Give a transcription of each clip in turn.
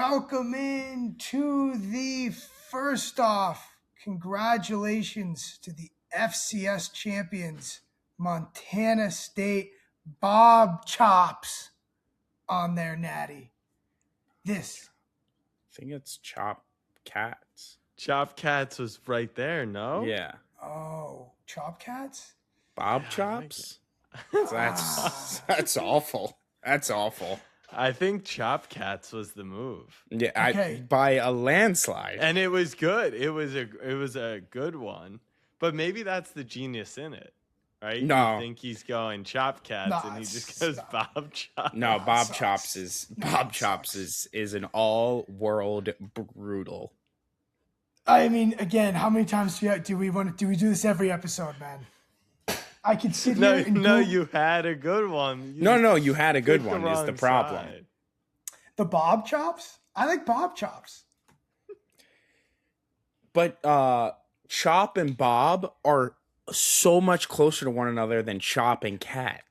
welcome in to the first off. Congratulations to the FCS champions, Montana State Bob Chops on their natty. This. I think it's Chop Cats. Chop Cats was right there, no? Yeah. Oh, Chop Cats? Bob Chops? That's awful. That's awful. I think Chop Cats was the move. Yeah, Okay. by a landslide. And it was good. It was a good one. But maybe that's the genius in it. Right? No. You think he's going Chop Cats and he just goes Bob Chops. No, Bob Chops is an all-world brutal. I mean, again, how many times do we do this every episode, man? I could sit here and you had a good one. You had a good one is the problem. Side. The Bob Chops? I like Bob Chops. But Chop and Bob are so much closer to one another than Chop and Cat.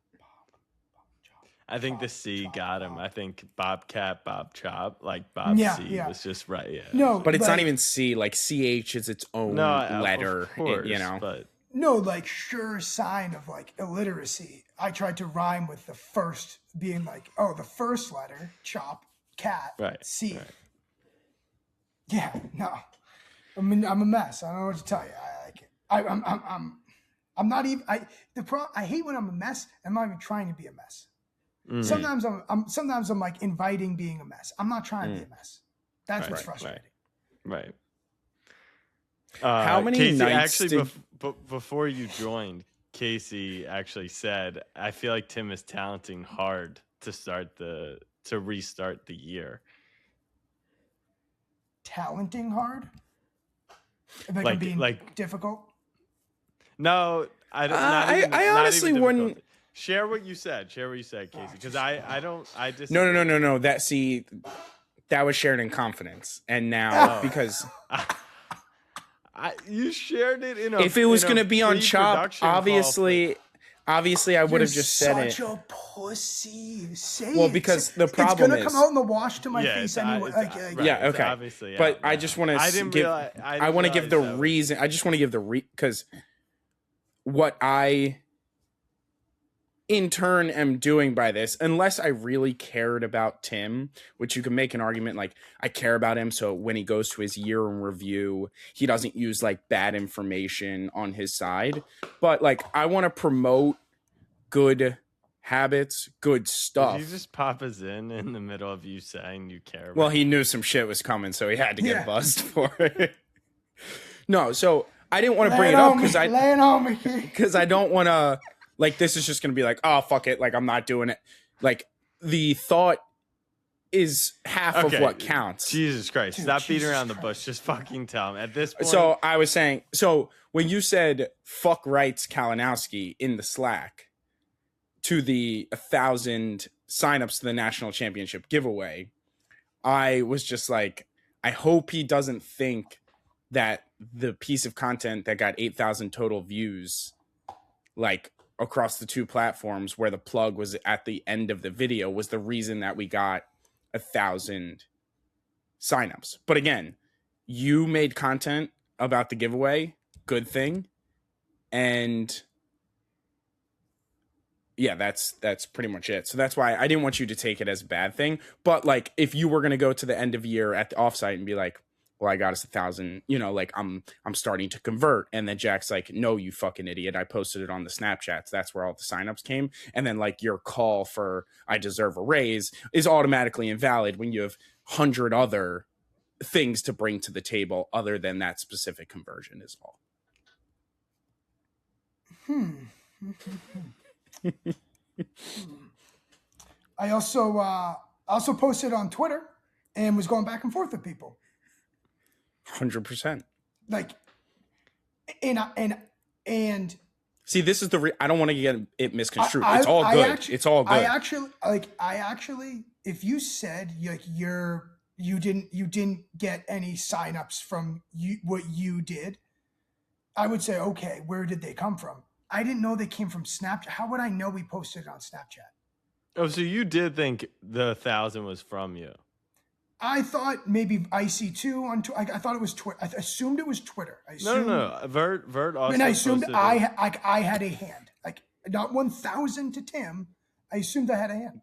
I think the C got him. I think Bobcat, Bob Chop, like Bob C was just right. Yeah. No, but it's not even C. Like CH is its own letter. Of course, but no, like sure sign of like illiteracy. I tried to rhyme with the first being like, oh, the first letter, Chop, Cat, right, C. Right. Yeah, no, I mean I'm a mess. I don't know what to tell you. I'm not even. I hate when I'm a mess. I'm not even trying to be a mess. Mm-hmm. Sometimes I'm like inviting being a mess. I'm not trying to be a mess. That's what's frustrating. Right. How many Casey, nights actually before you joined, Casey actually said, "I feel like Tim is talenting hard to restart the year." Talenting hard? Like being difficult? No, I honestly wouldn't. Share what you said, Casey, because I just no. That was shared in confidence, and now because you shared it in a. If it was going to be on Chop, obviously, I would have just said it. Such a pussy. Say well, because the problem it's going to come out in the wash to my face anyway. Okay. Obviously, but I just want to give. I want to give the reason. I just want to give the because what I in turn am doing by this, unless I really cared about Tim, which you can make an argument like I care about him, so when he goes to his year in review, he doesn't use like bad information on his side. But like I want to promote good habits, good stuff. Did you just pop us in the middle of you saying you care about Well, he knew some shit was coming, so he had to get buzzed for it. No, so I didn't want to bring it up because I don't want to. Like, this is just going to be like, oh, fuck it. Like, I'm not doing it. Like, the thought is half of what counts. Jesus Christ. Dude, stop beating around the bush. Just fucking tell him. At this point. So, I was saying, when you said, fuck rights Kalinowski in the Slack to the 1,000 signups to the national championship giveaway, I was just like, I hope he doesn't think that the piece of content that got 8,000 total views, like, across the two platforms where the plug was at the end of the video was the reason that we got 1,000 signups. But again, you made content about the giveaway, good thing. And yeah, that's pretty much it. So that's why I didn't want you to take it as a bad thing. But like, if you were going to go to the end of year at the offsite and be like, well, I got us 1,000, like I'm starting to convert. And then Jack's like, no, you fucking idiot. I posted it on the Snapchats. That's where all the signups came. And then like your call for I deserve a raise is automatically invalid when you have 100 other things to bring to the table other than that specific conversion is all. I also posted on Twitter and was going back and forth with people. 100%. Like, and see, this is I don't want to get it misconstrued. It's all good. It's all good. I actually, if you said like you didn't get any signups from what you did, I would say, okay, where did they come from? I didn't know they came from Snapchat. How would I know we posted it on Snapchat? Oh, so you did think the 1,000 was from you? I thought maybe Icy too on. I thought it was Twitter. I assumed it was Twitter. I assumed, No. Vert also. and I assumed posted I had a hand. Like not 1,000 to Tim. I assumed I had a hand.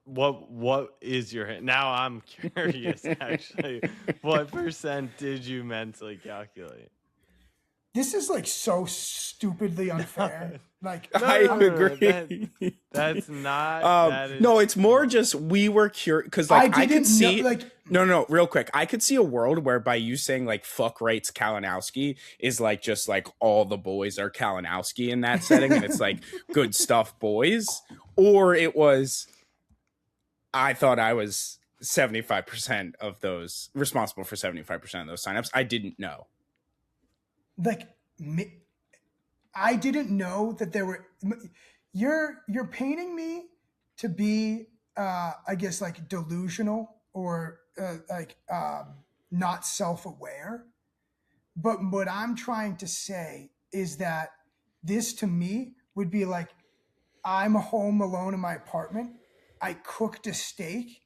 What is your hand? Now I'm curious. Actually, what % did you mentally calculate? This is like so stupidly unfair. Like I agree. That's not. That is no, it's more just we were curious because like I could see know, like no, real quick. I could see a world whereby you saying like "fuck rights Kalinowski" is like just like all the boys are Kalinowski in that setting, and it's like good stuff, boys. Or it was, I thought I was 75% of those responsible for 75% of those signups. I didn't know. Like I didn't know that there were. You're painting me to be, I guess, like delusional or not self-aware. But what I'm trying to say is that this to me would be like I'm home alone in my apartment. I cooked a steak.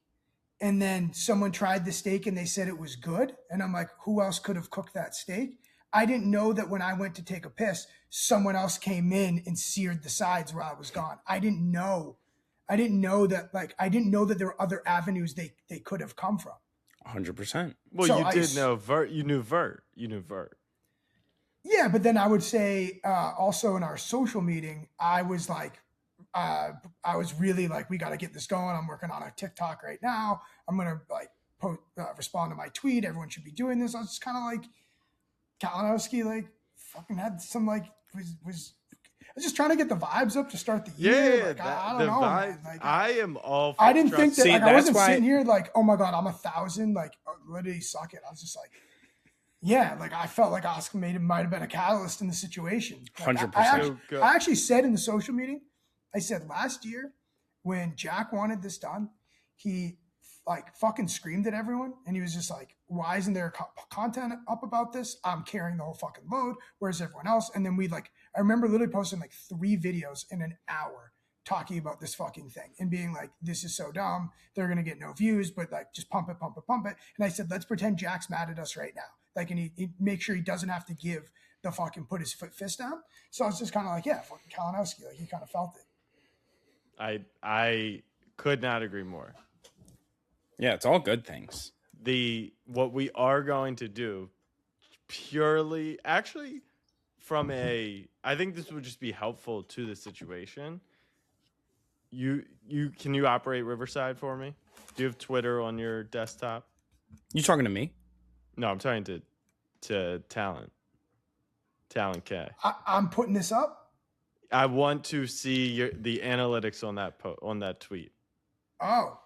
And then someone tried the steak and they said it was good. And I'm like, who else could have cooked that steak? I didn't know that when I went to take a piss, someone else came in and seared the sides while I was gone. I didn't know that, like, I didn't know that there were other avenues they could have come from. 100%. Well, So you did know Vert. You knew Vert. Yeah, but then I would say also in our social meeting, I was like, I was really like, we got to get this going. I'm working on a TikTok right now. I'm going to like respond to my tweet. Everyone should be doing this. I was just kind of like, Kalinowski like fucking had some like was I was just trying to get the vibes up to start the year. Yeah, like, I don't know. Man. Like, I am all. I didn't think that. See, like, I wasn't that's why- sitting here like, oh my god, I'm 1,000. Like, literally suck it. I was just like, yeah, like I felt like Oscar might have been a catalyst in the situation. Like, 100%. I actually said in the social meeting, I said last year when Jack wanted this done, he like fucking screamed at everyone, and he was just like, why isn't there content up about this? I'm carrying the whole fucking load. Where's everyone else? And then we like, I remember literally posting like 3 videos in an hour talking about this fucking thing and being like, this is so dumb. They're going to get no views, but like, just pump it. And I said, let's pretend Jack's mad at us right now. Like, and he make sure he doesn't have to give the fucking put his fist down. So I was just kind of like, yeah, fucking Kalinowski. Like, he kind of felt it. I could not agree more. Yeah, it's all good things. What we are going to do purely actually from I think this would just be helpful to the situation. You can you operate Riverside for me? Do you have Twitter on your desktop? You talking to me? No, I'm talking to Talent K. I'm putting this up. I want to see the analytics on that tweet. Oh.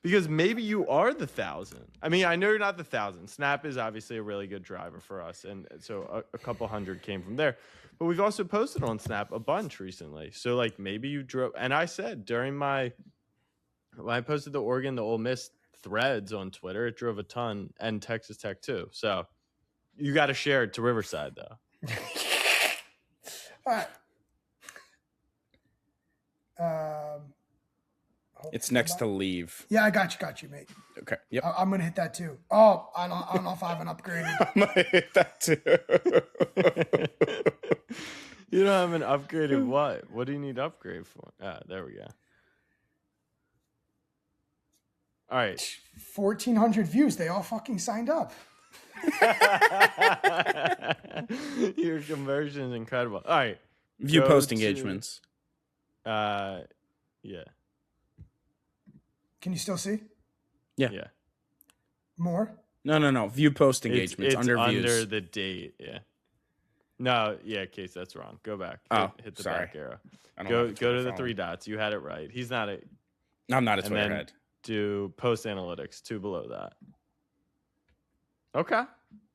Because maybe you are the 1,000. I mean, I know you're not the 1,000. Snap is obviously a really good driver for us, and so a couple hundred came from there. But we've also posted on Snap a bunch recently. So like maybe you drove. And I said when I posted the Oregon, the Ole Miss threads on Twitter, it drove a ton, and Texas Tech too. So you got to share it to Riverside though. All right. It's next to leave. Yeah, I got you, mate. Okay. Yep. I'm gonna hit that too. Oh, I don't know if I haven't upgraded. I'm gonna hit that too. You don't have an upgraded what? What do you need upgrade for? Ah, there we go. All right. 1,400 views. They all fucking signed up. Your conversion is incredible. All right. View post engagements. Yeah. Can you still see? Yeah. More? No. View post engagements it's under views. Under the date. Yeah. No. Yeah. Case that's wrong. Go back. Hit the sorry. back arrow. I don't Go have to the phone. 3 dots. You had it right. He's not a. I'm not a and Twitter then head. Do post analytics 2 below that. Okay.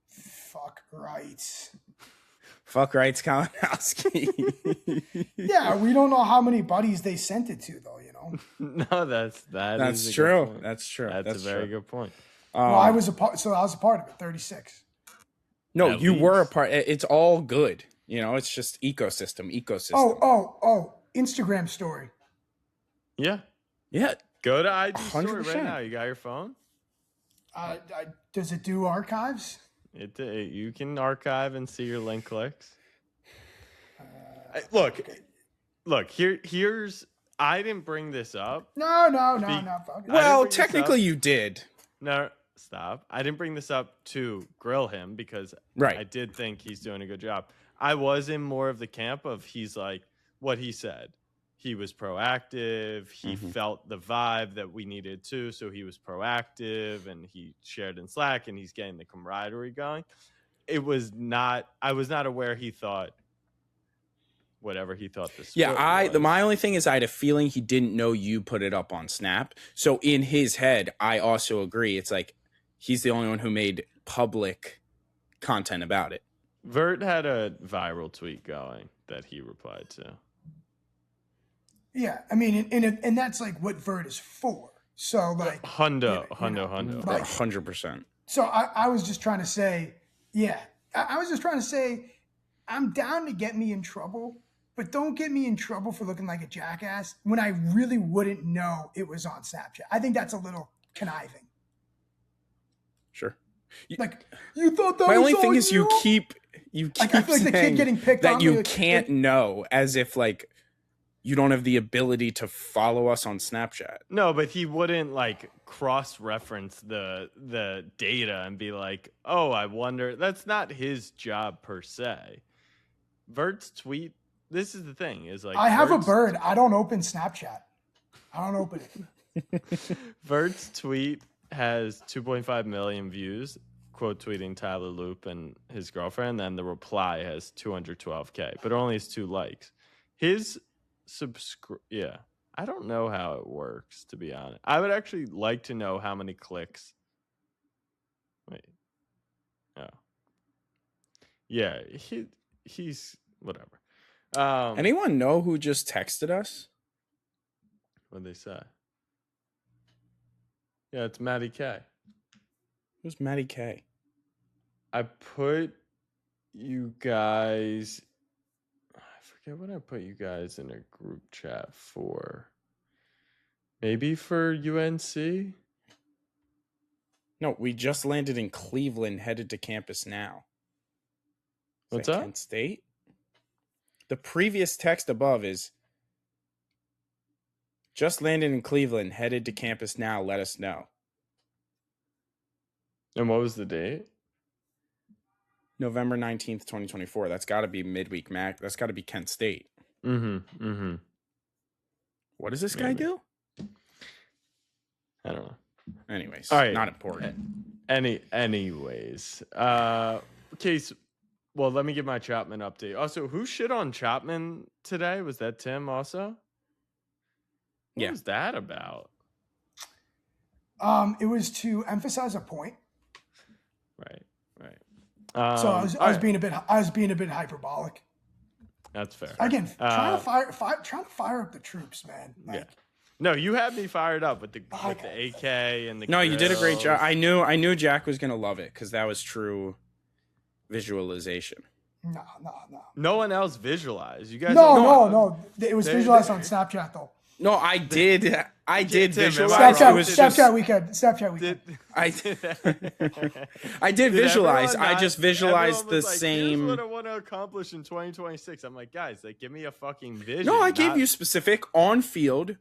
Fuck rights. Fuck rights, Kalinowski. Yeah, we don't know how many buddies they sent it to, though. You know. No, that's true. That's true. That's a very good point. Well, I was a part of it. 36. No, At you were a least. part. It's all good. You know, it's just ecosystem. Oh! Instagram story. Yeah. Yeah. Go to IG story 100%. right now. You got your phone? Does it do archives? You can archive and see your link clicks. Look. Here's. I didn't bring this up. No. Fuck it. Well, technically you did. No, stop. I didn't bring this up to grill him because Right. I did think he's doing a good job. I was in more of the camp of he's like what he said. He was proactive. He felt the vibe that we needed to, so he was proactive and he shared in Slack and he's getting the camaraderie going. I was not aware he thought whatever he thought this. Yeah, my only thing is I had a feeling he didn't know you put it up on Snap. So in his head, I also agree. It's like he's the only one who made public content about it. Vert had a viral tweet going that he replied to. Yeah, I mean, and that's like what Vert is for. So like hundo, 100%. So I was just trying to say, I was just trying to say, I'm down to get me in trouble, but don't get me in trouble for looking like a jackass when I really wouldn't know it was on Snapchat. I think that's a little conniving. Sure. Like you thought that. My was only thing on is you keep like, I feel like the kid getting picked that on you me, can't know, as if like you don't have the ability to follow us on Snapchat. No, but he wouldn't like cross-reference the data and be like, "Oh, I wonder." That's not his job per se. Vert's tweet. This is the thing. Is like I have a bird. I don't open Snapchat. I don't open it. Vert's tweet has 2.5 million views. Quote tweeting Tyler Loop and his girlfriend. Then the reply has 212K, but only has 2 likes. His I don't know how it works, to be honest. I would actually like to know how many clicks. Wait. Oh. Yeah, he's whatever. Anyone know who just texted us? What'd they say? Yeah, it's Maddie K. Who's Maddie K? I put you guys. I forget what I put you guys in a group chat for. Maybe for UNC? No, we just landed in Cleveland, headed to campus now. What's up? Kent State? The previous text above is just landed in Cleveland, headed to campus now, let us know. And what was the date? November 19th, 2024. That's got to be midweek Mac. That's got to be Kent State. Mm-hmm. What does this guy do? I don't know. Anyways, all right. Not important. Anyways. Case. Well, let me give my Chapman update. Also, who shit on Chapman today? Was that Tim also? What was that about? It was to emphasize a point. Right. So I was being a bit hyperbolic. That's fair. Again, trying to fire up the troops, man. Like, yeah. No, you had me fired up with the AK and the. No, you did a great job. I knew Jack was gonna love it because that was true visualization. No. No one else visualized. You guys. No. It was visualized on Snapchat though. No, I did visualize. Snapchat weekend. I did visualize. I just visualized the same. Here's what I want to accomplish in 2026. I'm like, guys, like, give me a fucking vision. No, I gave you specific on field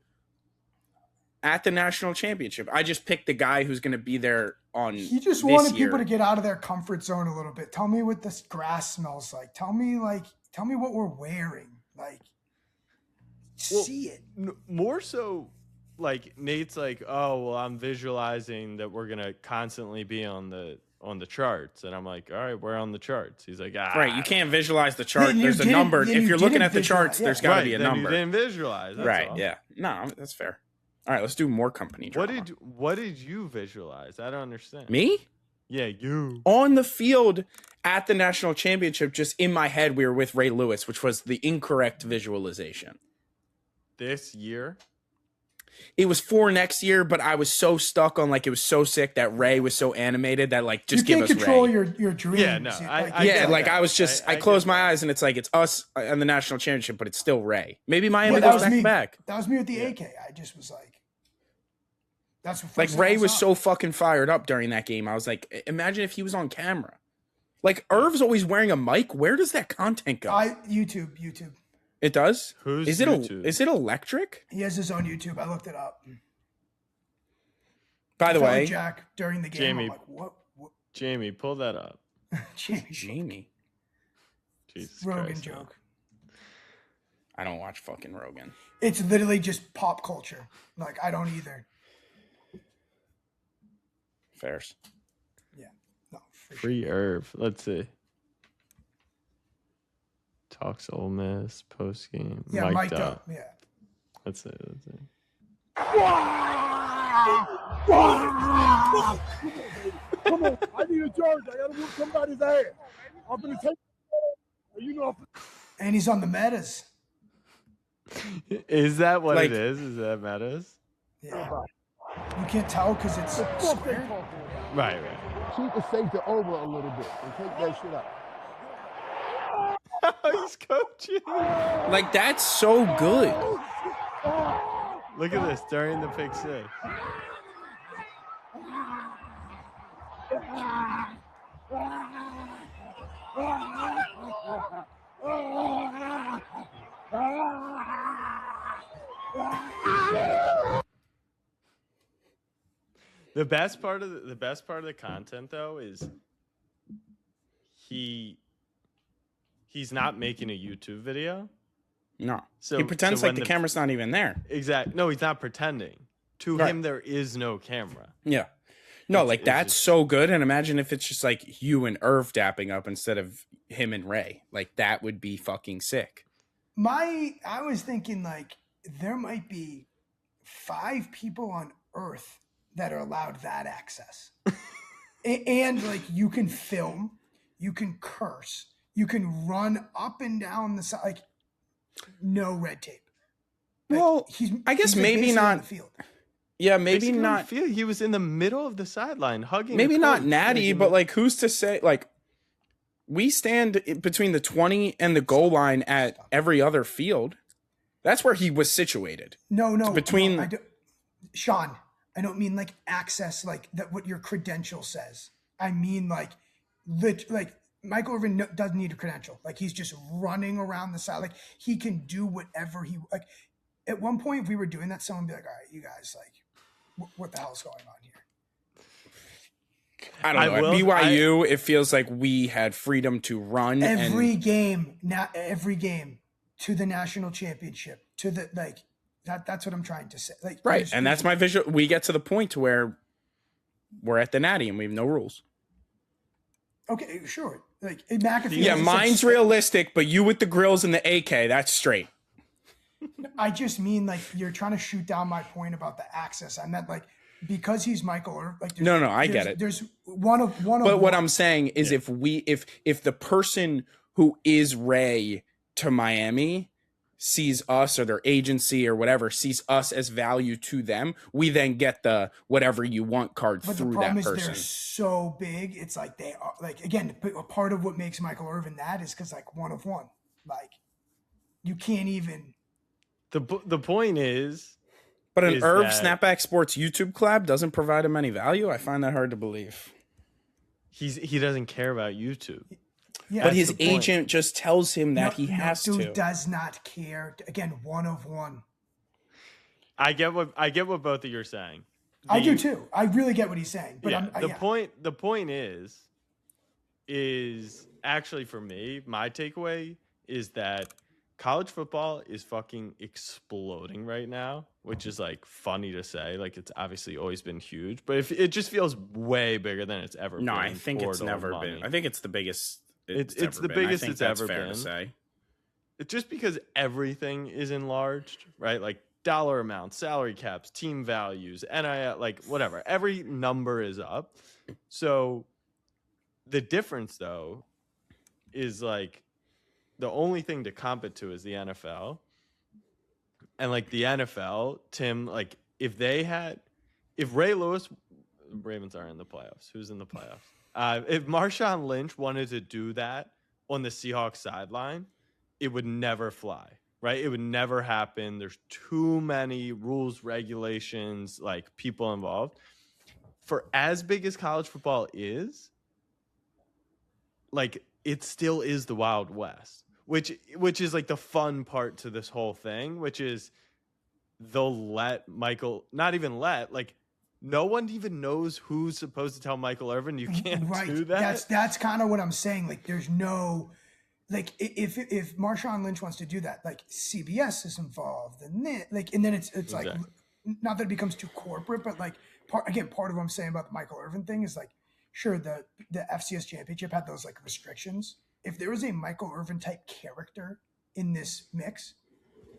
at the national championship. I just picked the guy who's going to be there on. He just wanted people to get out of their comfort zone a little bit. Tell me what this grass smells like. Tell me what we're wearing. Like, see it. More so, like Nate's like, oh well, I'm visualizing that we're gonna constantly be on the charts, and I'm like, all right, we're on the charts. He's like, right, you can't visualize the chart. There's a number. If you're looking at the charts, there's got to be a number. You didn't visualize, right? All. Yeah, no, that's fair. All right, let's do more company drama. What did you visualize? I don't understand. Me? Yeah, you. On the field at the national championship, just in my head, we were with Ray Lewis, which was the incorrect visualization. This year? It was for next year, but I was so stuck on like it was so sick that Ray was so animated that like just give us Ray. You can't control your dreams. Yeah, no. I closed my eyes and it's like it's us and the national championship, but it's still Ray. Maybe Miami goes back to back. That was me with the AK. I just was like, That's what Like first thing I Ray was saw. so fucking fired up during that game. I was like, imagine if he was on camera. Like Irv's always wearing a mic. Where does that content go? YouTube. It does. Who's Is it YouTube? is it electric? He has his own YouTube. I looked it up. By I the felt way, like Jack during the game. Jamie. I'm like, what? Jamie, pull that up. Jamie. Jesus Rogan Christ, joke. I don't watch fucking Rogan. It's literally just pop culture. Like, I don't either. Fairs. Yeah. No, for sure. Free Irv. Let's see. Talks Ole Miss post game. Yeah, mic'd up. Yeah. Let's see. Let's see. Come on, I need a jersey. I gotta whoop somebody's ass. I'm gonna take. You know. And he's on the metas. Is that what Like- it is? Is that matters? Yeah. You can't tell because it's square. Right. Keep the safety over a little bit and take that shit out. He's coaching. Like that's so good. Look at this during the pick six. The best part of the content though is he's not making a YouTube video. No. So He pretends so like when the camera's not even there. Exact. No, he's not pretending. To Right. him, there is no camera. Yeah. No, like it's that's just- so good. And imagine if it's just like you and Irv dapping up instead of him and Ray. Like that would be fucking sick. I was thinking like there might be 5 people on Earth that are allowed that access. And like you can film, you can curse, you can run up and down the side, like no red tape. Like, Well, I guess he's been maybe basically on not. the field. Yeah, maybe Basically, not. Feel he was in the middle of the sideline hugging. Maybe the not coach, natty, in but the- like who's to say? Like we stand between the 20 and the goal line at every other field. That's where he was situated. No, between- no, Sean, I don't mean like access, like that what your credential says. I mean like Michael Irvin doesn't need a credential. Like he's just running around the side. Like he can do whatever he like. At one point, if we were doing that, someone would be like, "All right, you guys, like, what the hell's going on here?" I don't know. At BYU, it feels like we had freedom to run Every and game to the national championship to the like that. That's what I'm trying to say. Like right, and that's my visual. We get to the point to where we're at the natty and we have no rules. Okay, sure. Like McAfee. Yeah, just mine's said- realistic, but you with the grills and the AK, that's straight. I just mean like you're trying to shoot down my point about the access. I meant like because he's Michael or like No, I get it. There's one of But what I'm saying is if the person who is Ray to Miami sees us or their agency or whatever sees us as value to them, we then get the whatever you want card But the through problem that is person. they're so big. It's like they are like again. A part of what makes Michael Irvin that is because like one of one. Like you can't even. the point is, But an is Irv that- Snapback Sports YouTube collab doesn't provide him any value. I find that hard to believe. he doesn't care about YouTube. Yeah, But That's his the point. agent just tells him that he has dude to. does not care. Again, one of one. I get what both of you are saying. I do The- too. I really get what he's saying. But yeah, I'm, the point is actually for me, my takeaway is that college football is fucking exploding right now, which is like funny to say. Like it's obviously always been huge, but if it just feels way bigger than it's ever been. No, I think it's portal never money. been. I think it's the biggest. It's ever the been. biggest I think it's that's ever fair been. to say. It's just because everything is enlarged, right? Like dollar amounts, salary caps, team values, NIL, like whatever. Every number is up. So the difference though is like the only thing to comp it to is the NFL. And like the NFL, Tim, like if Ray Lewis, Ravens are in the playoffs. Who's in the playoffs? If Marshawn Lynch wanted to do that on the Seahawks sideline, it would never fly. right? It would never happen. There's too many rules, regulations, like people involved. For as big as college football is, like it still is the Wild West, which is like the fun part to this whole thing, which is they'll let Michael, not even let, like no one even knows who's supposed to tell Michael Irvin you can't do that. That's kind of what I'm saying. Like there's no, like if Marshawn Lynch wants to do that, like CBS is involved, and then it's Exactly. like, not that it becomes too corporate, but like part of what I'm saying about the Michael Irvin thing is like, sure, the FCS championship had those like restrictions. If there was a Michael Irvin type character in this mix,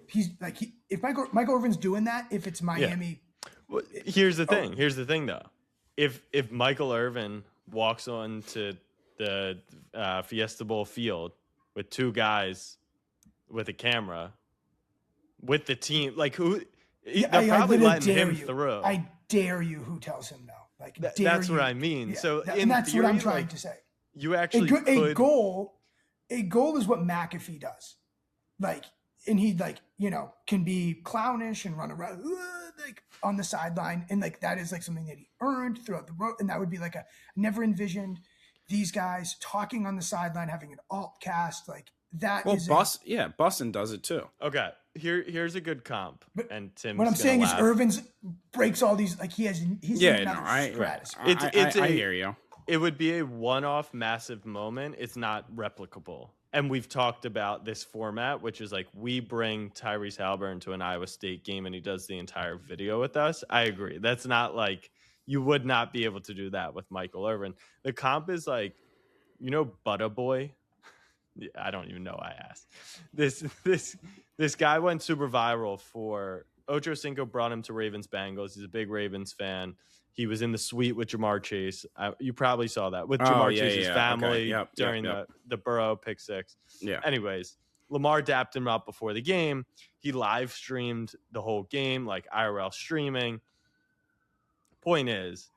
he's like, if Michael Irvin's doing that, if it's Miami, Well, here's the thing. Here's the thing, though. If Michael Irvin walks onto the Fiesta Bowl field with two guys with a camera with the team, like who, they're probably letting him through. I dare you. Who tells him no? Like that's what I mean. Yeah, so and that's theory, what I'm trying to say. You actually a goal is what McAfee does. Like, and he like, can be clownish and run around like on the sideline, and like that is like something that he earned throughout the road, and that would be like I never envisioned these guys talking on the sideline, having an alt cast like that. Well, Boston does it too. Okay, here's a good comp. And Tim, what I'm saying is Irvin's breaks all these, like he's I hear you. It would be a one-off massive moment. It's not replicable. And we've talked about this format, which is like we bring Tyrese Halliburton to an Iowa State game and he does the entire video with us. I agree. That's not like, you would not be able to do that with Michael Irvin. The comp is like, Butta Boy. I don't even know. I asked. This guy went super viral for Ocho Cinco brought him to Ravens Bengals. He's a big Ravens fan. He was in the suite with Jamar Chase. You probably saw that with Jamar Chase's family during the Burrow pick six. Yeah. Anyways, Lamar dapped him up before the game. He live streamed the whole game, like IRL streaming. Point is,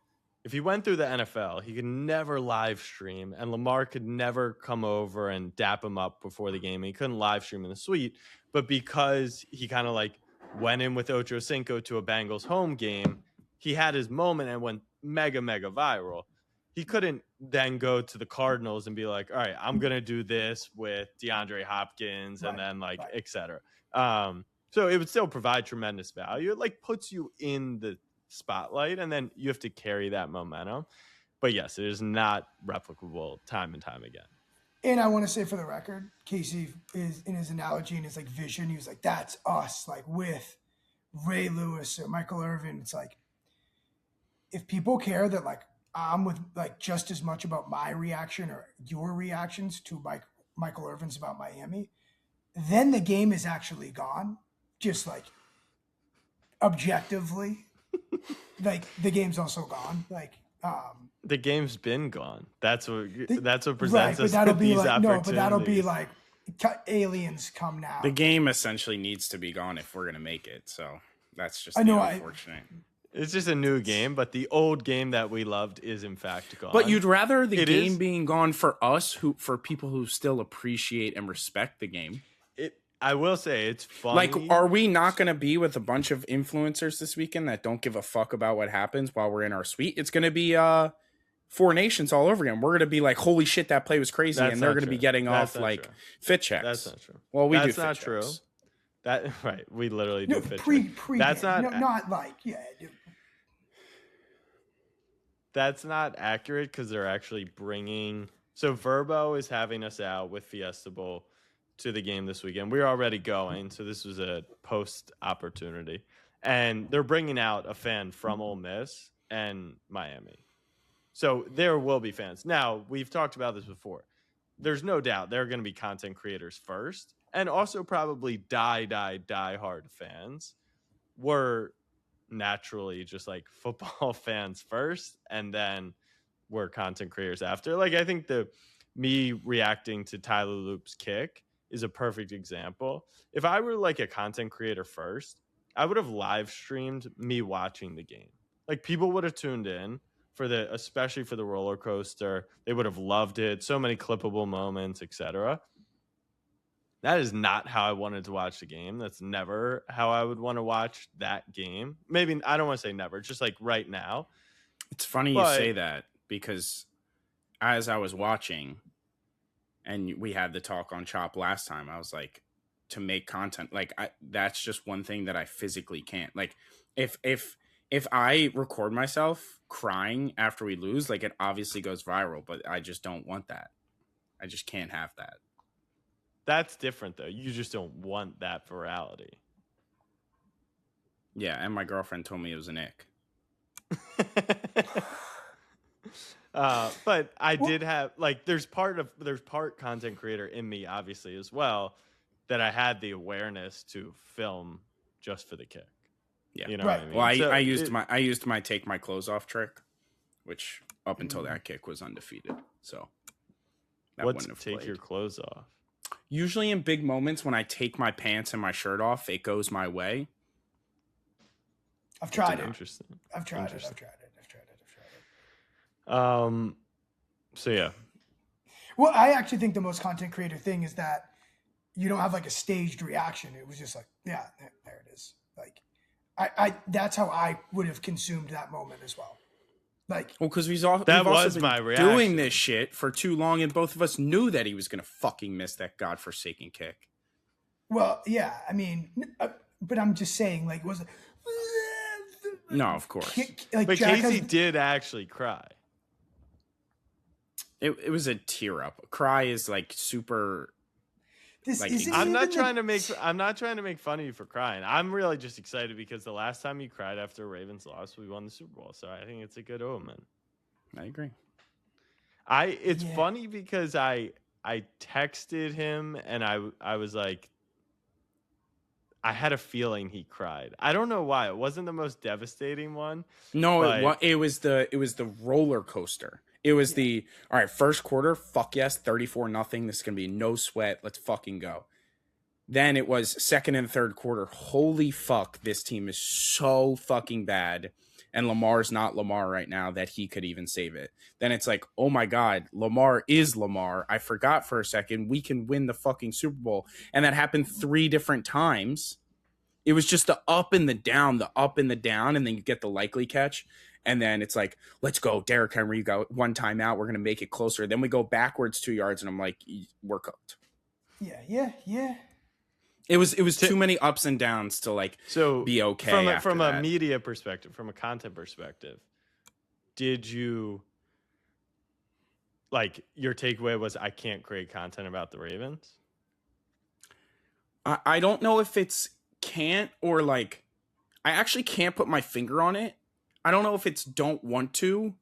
if he went through the NFL, he could never live stream, and Lamar could never come over and dap him up before the game. And he couldn't live stream in the suite, but because he kind of like went in with Ocho Cinco to a Bengals home game, he had his moment and went mega, mega viral. He couldn't then go to the Cardinals and be like, all right, I'm going to do this with DeAndre Hopkins and then et cetera. So it would still provide tremendous value. It like puts you in the spotlight and then you have to carry that momentum. But yes, it is not replicable time and time again. And I want to say for the record, Casey is in his analogy and his like vision. He was like, that's us, like with Ray Lewis or Michael Irvin. It's like, if people care that like I'm with like just as much about my reaction or your reactions to Michael Irvin's about Miami, then the game is actually gone. Just like objectively, like the game's also gone. Like the game's been gone. That's what presents right, us that'll with be these like, opportunities. No, but that'll be like aliens come now. The game essentially needs to be gone if we're gonna make it. So that's just unfortunate. It's just a new game, but the old game that we loved is in fact gone. But you'd rather the game being gone for us, for people who still appreciate and respect the game. I will say it's funny. Like, are we not going to be with a bunch of influencers this weekend that don't give a fuck about what happens while we're in our suite? It's going to be Four Nations all over again. We're going to be like, holy shit, that play was crazy. And they're going to be getting off like fit checks. That's not true. Well, we do That's fit not checks. true. That right. We literally do fit pre That's not like That's not accurate because they're actually bringing. So Verbo is having us out with Fiesta Bowl to the game this weekend. We're already going, so this was a post opportunity, and they're bringing out a fan from Ole Miss and Miami. So there will be fans. Now we've talked about this before. There's no doubt they're going to be content creators first, and also probably die hard fans. We're naturally just like football fans first, and then we're content creators after. Like I think me reacting to Tyler Loop's kick is a perfect example. If I were like a content creator first, I would have live streamed me watching the game. Like people would have tuned in especially for the roller coaster. They would have loved it. So many clippable moments, etc. That is not how I wanted to watch the game. That's never how I would want to watch that game. Maybe I don't want to say never, just like right now. It's funny you But- say that because as I was watching, and we had the talk on Chop last time, I was like, to make content, like that's just one thing that I physically can't. Like, if I record myself crying after we lose, like it obviously goes viral, but I just don't want that. I just can't have that. That's different though. You just don't want that virality. Yeah, and my girlfriend told me it was an ick. But I did have like there's part content creator in me obviously as well that I had the awareness to film just for the kick. Yeah, you know Right. what I mean. Well, So I used my take my clothes off trick, which up until that kick was undefeated. So that what's wouldn't have take played. your clothes off? Usually in big moments when I take my pants and my shirt off, it goes my way. I've tried it. Interesting. I've tried it. Interesting. I've tried it. So yeah. Well, I actually think the most content creator thing is that you don't have like a staged reaction. It was just like, yeah, there it is. Like, I that's how I would have consumed that moment as well. Like, Well, because we've That also was been my reaction. doing this shit for too long, and both of us knew that he was gonna fucking miss that godforsaken kick. well, yeah, I mean, but I'm just saying, like, was it? No, of course. Like, But Jack Casey has- did actually cry. It was a tear up. Cry is like super. This like, isn't I'm not even trying to make fun of you for crying. I'm really just excited because the last time you cried after Ravens lost, we won the Super Bowl. So I think it's a good omen. I agree. It's Yeah. funny because I texted him and I was like, I had a feeling he cried. I don't know why. It wasn't the most devastating one. No, But- it was the roller coaster. It was all right, first quarter, fuck yes, 34-0. This is gonna be no sweat. Let's fucking go. Then it was second and third quarter. Holy fuck, this team is so fucking bad. And Lamar's not Lamar right now that he could even save it. Then it's like, oh my God, Lamar is Lamar. I forgot for a second. We can win the fucking Super Bowl. And that happened 3 different times. It was just the up and the down, and then you get the likely catch. And then it's like, let's go, Derrick Henry, you got one timeout. We're going to make it closer. Then we go backwards 2 yards, and I'm like, we're cooked. yeah. It was too many ups and downs to like So be okay from after a that. media perspective, from a content perspective. Did you like your takeaway was I can't create content about the Ravens? I don't know if it's can't or like I actually can't put my finger on it. I don't know if it's don't want to.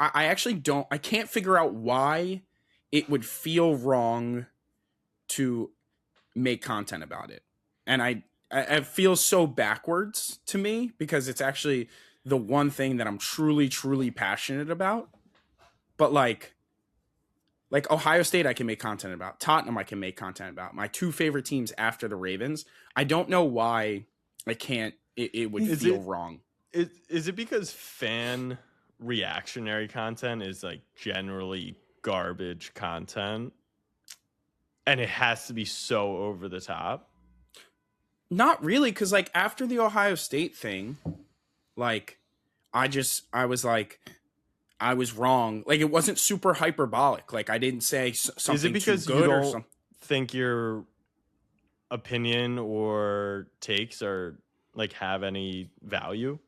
I actually don't. I can't figure out why it would feel wrong to make content about it. And I it feels so backwards to me because it's actually the one thing that I'm truly, truly passionate about. But like Ohio State, I can make content about. Tottenham, I can make content about. My 2 favorite teams after the Ravens. I don't know why I can't. It would Is feel it- wrong. Is it because fan reactionary content is like generally garbage content and it has to be so over the top? Not really, because like after the Ohio State thing, like I was like, I was wrong. Like it wasn't super hyperbolic. Like I didn't say something Is it because too you good or don't something. think your opinion or takes are like have any value?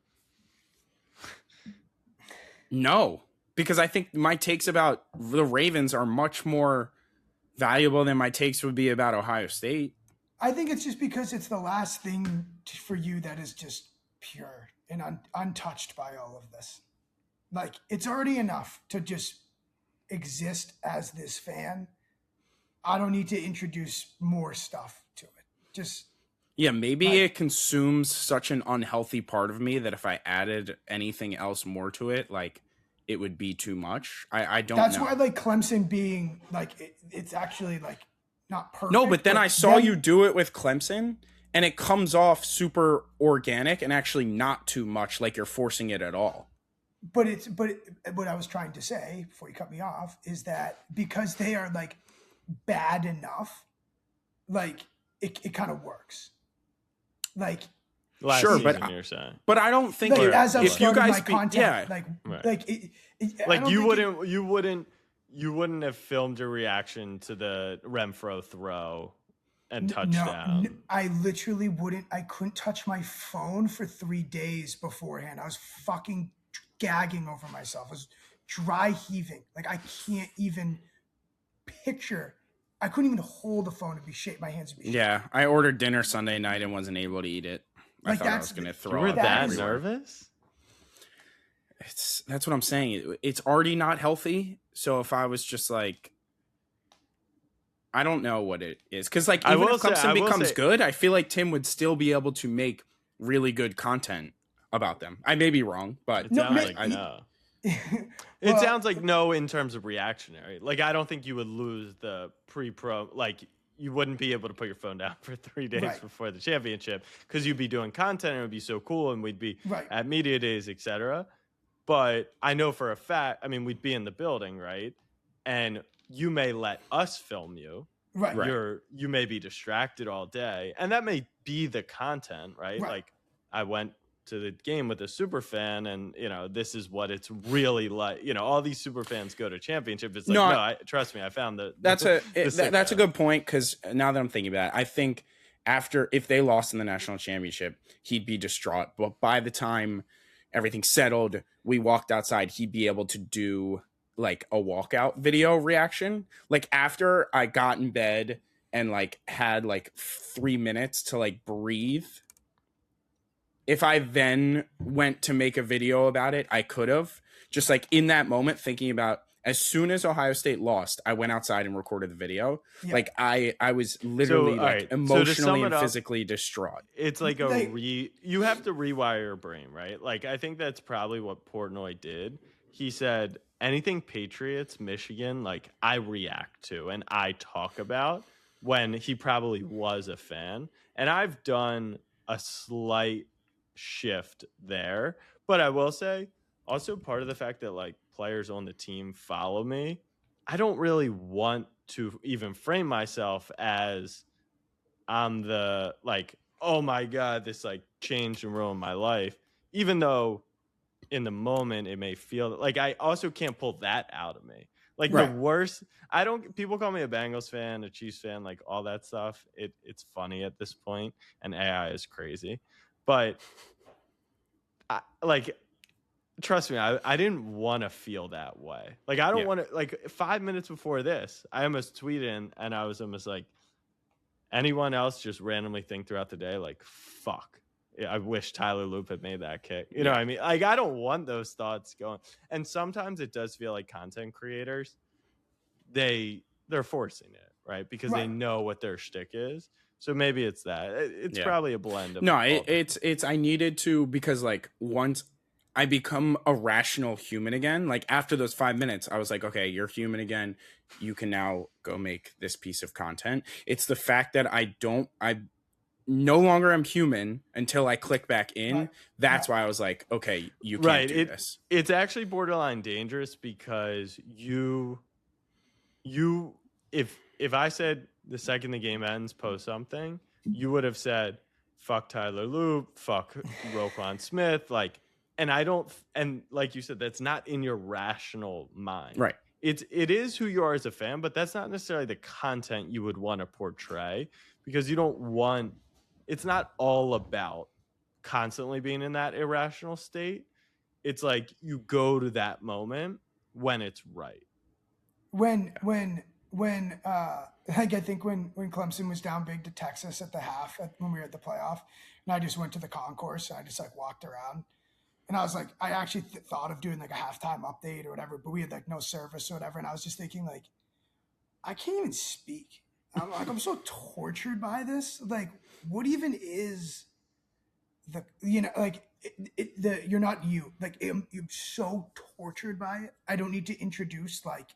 No, because I think my takes about the Ravens are much more valuable than my takes would be about Ohio State. I think it's just because it's the last thing for you that is just pure and untouched by all of this. Like, it's already enough to just exist as this fan. I don't need to introduce more stuff to it. Just Yeah, maybe Like- it consumes such an unhealthy part of me that if I added anything else more to it, like it would be too much. I don't that's know. why, like, Clemson being like it's actually like not perfect. No, but then I saw them- you do it with Clemson, and it comes off super organic and actually not too much like you're forcing it at all. But what I was trying to say before you cut me off is that because they are like bad enough like it kind of works. Like Last Sure, season, but you're saying. but I don't think like it, as I'm if you starting guys my content, yeah, like Right. like I Like don't you think you wouldn't have filmed your reaction to the Renfro throw and No, touchdown. I literally wouldn't. I couldn't touch my phone for 3 days beforehand. I was fucking gagging over myself. I was dry heaving. Like I can't even picture. I couldn't even hold the phone to be shaking. My hands would be shaking. yeah. I ordered dinner Sunday night and wasn't able to eat it. I Like, thought I that's was gonna the- You throw were up that is- everywhere. nervous? That's what I'm saying. It's already not healthy. So if I was just like, I don't know what it is, because like I even will if say- I Clemson will becomes say- good, I feel like Tim would still be able to make really good content about them. I may be wrong, but It No, sounds ma- like I- no. Well, It sounds like no in terms of reactionary. Like I don't think you would lose the pre-pro. Like you wouldn't be able to put your phone down for 3 days Right. before the championship because you'd be doing content and it would be so cool and we'd be Right. at media days, etc. But I know for a fact. I mean, we'd be in the building, right? And you may let us film you. right. Right. You may be distracted all day, and that may be the content, right? Right. Like I went to the game with a super fan, and this is what it's really like. All these super fans go to championship. It's like No, trust me, I found that's the that's a sicko. good point, because now that I'm thinking about it, I think if they lost in the national championship, he'd be distraught. But by the time everything settled, we walked outside, he'd be able to do like a walkout video reaction. Like after I got in bed and like had like 3 minutes to like breathe, if I then went to make a video about it, I could have. Just like in that moment, thinking about as soon as Ohio State lost, I went outside and recorded the video. Yeah. Like I was literally all like right. So to emotionally sum and it up, physically distraught. It's like Like- you have to rewire your brain, right? Like I think that's probably what Portnoy did. He said anything Patriots, Michigan, like I react to and I talk about when he probably was a fan. And I've done a slight shift there, but I will say also part of the fact that like players on the team follow me, I don't really want to even frame myself as I'm the like, oh my God, this like changed and ruined my life. Even though in the moment it may feel like I also can't pull that out of me. Like Right. the worst, people call me a Bengals fan, a Chiefs fan, like all that stuff. It's funny at this point, and AI is crazy. But trust me, I didn't want to feel that way. Like I don't Yeah. want to, like 5 minutes before this, I almost tweeted and I was almost like, anyone else just randomly think throughout the day, like, fuck. I wish Tyler Loop had made that kick. You know what I mean? Like, I don't want those thoughts going. And sometimes it does feel like content creators, they're forcing it, right? Because they Right. know what their shtick is. So maybe it's that. It's Yeah. probably a blend of No, all of it. it's I needed to, because like once I become a rational human again, like after those 5 minutes, I was like, okay, you're human again. You can now go make this piece of content. It's the fact that I no longer am human until I click back in. Right. That's Right. why I was like, okay, you can't Right. do this. It's actually borderline dangerous because if I said the second the game ends, post something, you would have said, fuck Tyler Loop, fuck Roquan Smith, like, and like you said, that's not in your rational mind. Right. It is who you are as a fan, but that's not necessarily the content you would want to portray, because you don't want, it's not all about constantly being in that irrational state. It's like you go to that moment when it's right. when like I think when Clemson was down big to Texas at the half when we were at the playoff, and I just went to the concourse and I just like walked around, and I was like, I actually thought of doing like a halftime update or whatever, but we had like no service or whatever, and I was just thinking like, I can't even speak. I'm so tortured by this. Like, what even is the you're not you. Like, I'm so tortured by it. I don't need to introduce like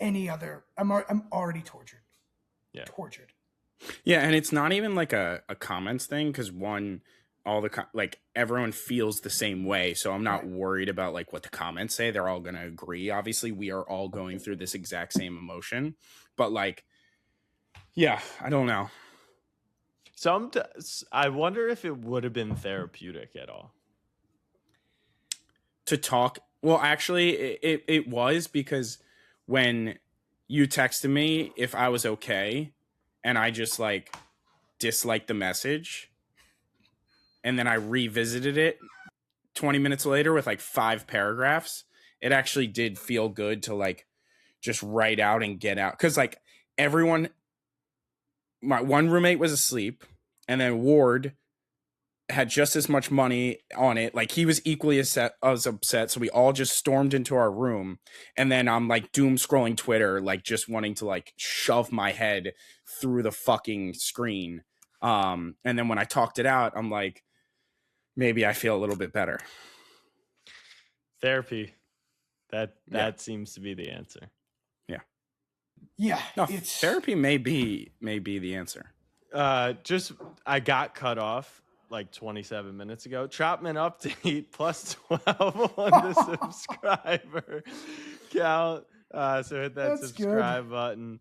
any other. I'm already tortured. Yeah. Tortured. Yeah, and it's not even like a comments thing, because like everyone feels the same way, so I'm not Right. worried about like what the comments say. They're all going to agree. Obviously, we are all going through this exact same emotion, but like Yeah, I don't know. I wonder if it would have been therapeutic at all. To talk. Well, actually, it was, because when you texted me if I was okay, and I just like disliked the message, and then I revisited it 20 minutes later with like 5 paragraphs, it actually did feel good to like just write out and get out. Because like everyone, my one roommate was asleep, and then Ward had just as much money on it. Like he was equally as upset. So we all just stormed into our room, and then I'm like doom scrolling Twitter, like just wanting to like shove my head through the fucking screen. And then when I talked it out, I'm like, maybe I feel a little bit better. Therapy. That seems to be the answer. Yeah. No, therapy may be the answer. I got cut off like 27 minutes ago. Chopman update plus 12 on the subscriber count. So hit that subscribe button.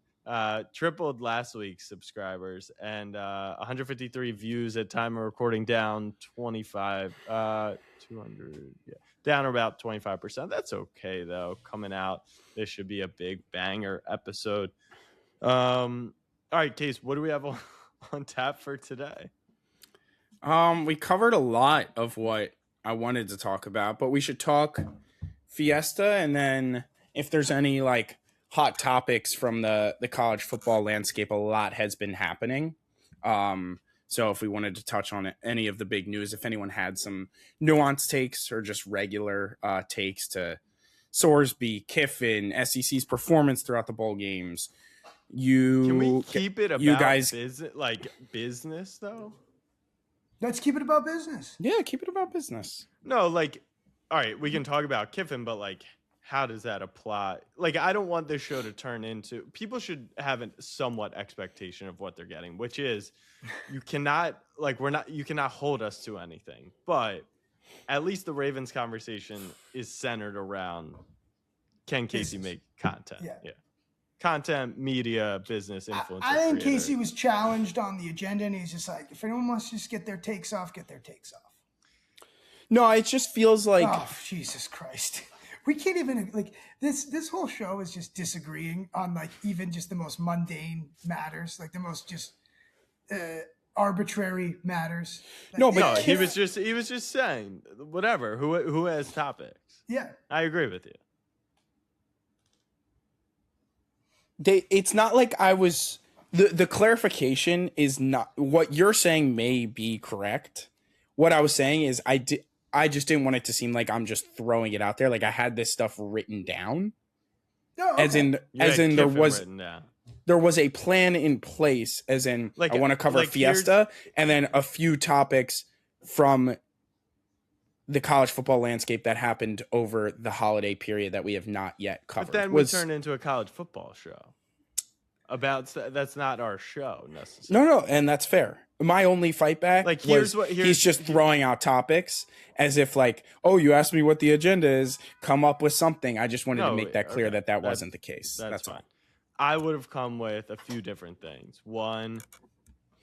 Tripled last week's subscribers, and 153 views at time of recording, down 25, 200, down about 25%. That's okay though. Coming out, this should be a big banger episode. All right, Case, what do we have on tap for today? We covered a lot of what I wanted to talk about, but we should talk Fiesta, and then if there's any like hot topics from the college football landscape, a lot has been happening. So if we wanted to touch on any of the big news, if anyone had some nuanced takes or just regular takes to Sorsby, Kiffin, SEC's performance throughout the bowl games, can we keep it about business though? Let's keep it about business. Yeah, keep it about business. No, like, all right, we can talk about Kiffin, but like, how does that apply? Like, I don't want this show to turn into, people should have a somewhat expectation of what they're getting, which is you cannot hold us to anything, but at least the Ravens conversation is centered around, can Casey make content? Yeah. Content, media, business, influencer. I think creator. Casey was challenged on the agenda, and he's just like, if anyone wants to just get their takes off, get their takes off. No, it just feels like, oh, Jesus Christ. We can't even, like, this whole show is just disagreeing on, like, even just the most mundane matters, like the most just arbitrary matters. Like, no, but he was just saying whatever. Who has topics? Yeah, I agree with you. It's not like I was. The clarification is not what you're saying. May be correct. What I was saying is I just didn't want it to seem like I'm just throwing it out there. Like I had this stuff written down. Oh, okay. As in there was a plan in place. As in, like, I want to cover like Fiesta and then a few topics from the college football landscape that happened over the holiday period that we have not yet covered. But then we turned into a college football show. That's not our show necessarily. No, and that's fair. My only fight back, like, he's just throwing out topics as if like, oh, you asked me what the agenda is, come up with something. I just wanted to make that clear that wasn't the case. That's fine. I would have come with a few different things. One,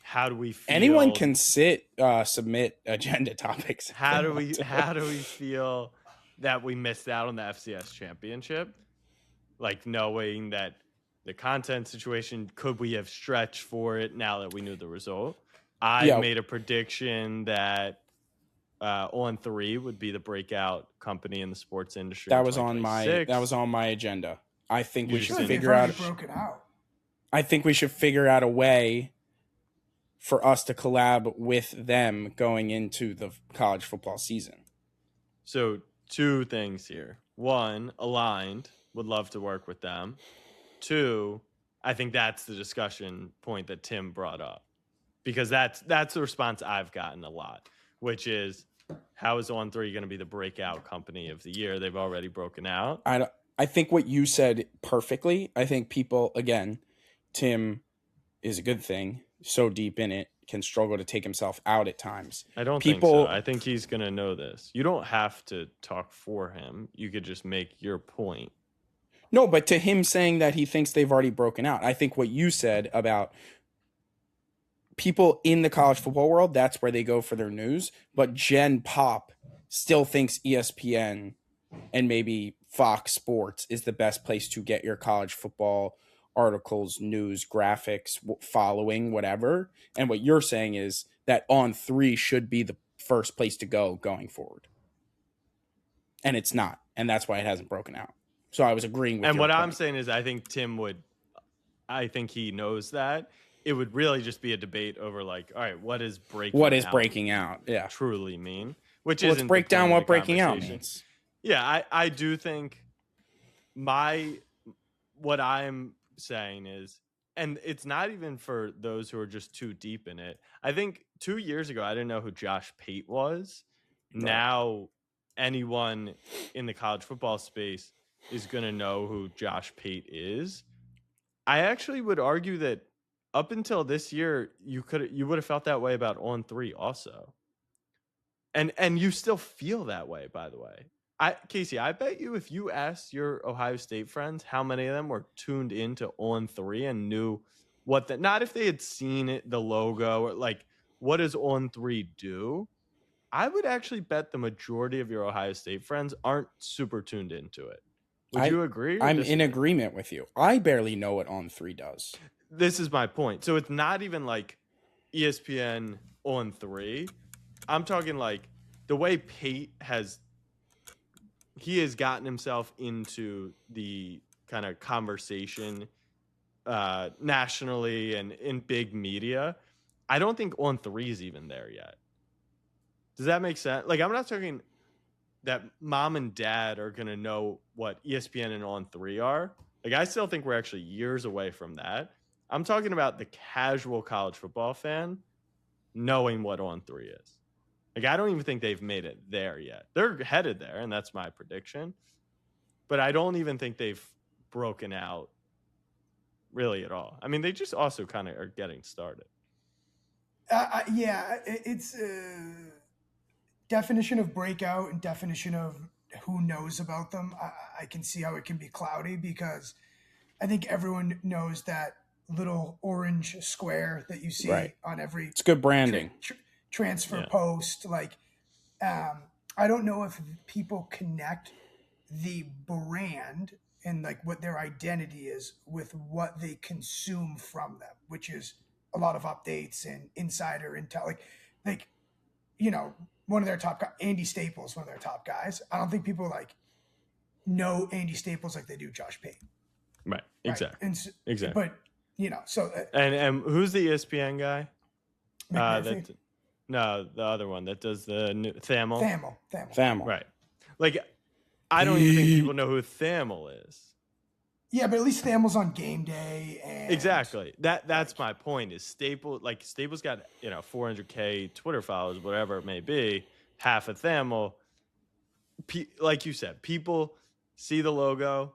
how do we feel? Anyone can submit agenda topics. How do we feel that we missed out on the FCS championship? Like, knowing that the content situation, could we have stretched for it now that we knew the result? I made a prediction that On3 would be the breakout company in the sports industry. That was on my agenda. I think we should figure out. I think we should figure out a way for us to collab with them going into the college football season. So 2 things here. 1, aligned, would love to work with them. 2, I think that's the discussion point that Tim brought up, because that's the response I've gotten a lot, which is, how is On3 going to be the breakout company of the year? They've already broken out. I think what you said perfectly. I think people, again, Tim is a good thing, so deep in it, can struggle to take himself out at times. I don't think so. I think he's going to know this. You don't have to talk for him. You could just make your point. No, but to him saying that he thinks they've already broken out, I think what you said about people in the college football world, that's where they go for their news. But Gen Pop still thinks ESPN and maybe Fox Sports is the best place to get your college football articles, news, graphics, following, whatever. And what you're saying is that On3 should be the first place to go going forward. And it's not. And that's why it hasn't broken out. So I was agreeing with And your what point. I'm saying is I think he knows that. It would really just be a debate over like, all right, what is breaking out Yeah. truly mean? Which Let's isn't break the point down of what the breaking out conversation. means. Yeah, I do think what I'm saying is, and it's not even for those who are just too deep in it. I think 2 years ago, I didn't know who Josh Pate was. Right. Now, anyone in the college football space is going to know who Josh Pate is. I actually would argue that up until this year, you would have felt that way about On3 also. And you still feel that way, by the way. Casey, I bet you if you asked your Ohio State friends how many of them were tuned into On3 and knew not if they had seen it, the logo, or like what does On3 do? I would actually bet the majority of your Ohio State friends aren't super tuned into it. Would you agree? I'm in agreement with you. I barely know what On3 does. This is my point. So it's not even like ESPN On3. I'm talking like the way Pate has gotten himself into the kind of conversation nationally and in big media. I don't think On3 is even there yet. Does that make sense? Like, I'm not talking that mom and dad are going to know what ESPN and On3 are. Like, I still think we're actually years away from that. I'm talking about the casual college football fan knowing what On3 is. Like, I don't even think they've made it there yet. They're headed there, and that's my prediction. But I don't even think they've broken out really at all. I mean, they just also kind of are getting started. Yeah, it's definition of breakout and definition of who knows about them. I can see how it can be cloudy because I think everyone knows that little orange square that you see on every. It's good branding. Transfer post. Like, I don't know if people connect the brand and like what their identity is with what they consume from them, which is a lot of updates and insider intel. Like, you know, one of their top guys, Andy Staples, one of their top guys. I don't think people like know Andy Staples like they do Josh Pate. Right. Exactly. And exactly. But you know, so and who's the ESPN guy? McMurphy? No, the other one that does the Thamel. Thamel. Right. Like, I don't even think people know who Thamel is. Yeah, but at least Thamel's on game day. And exactly. That's my point. Is Staples got 400K Twitter followers, whatever it may be, half of Thamel. Like you said, people see the logo,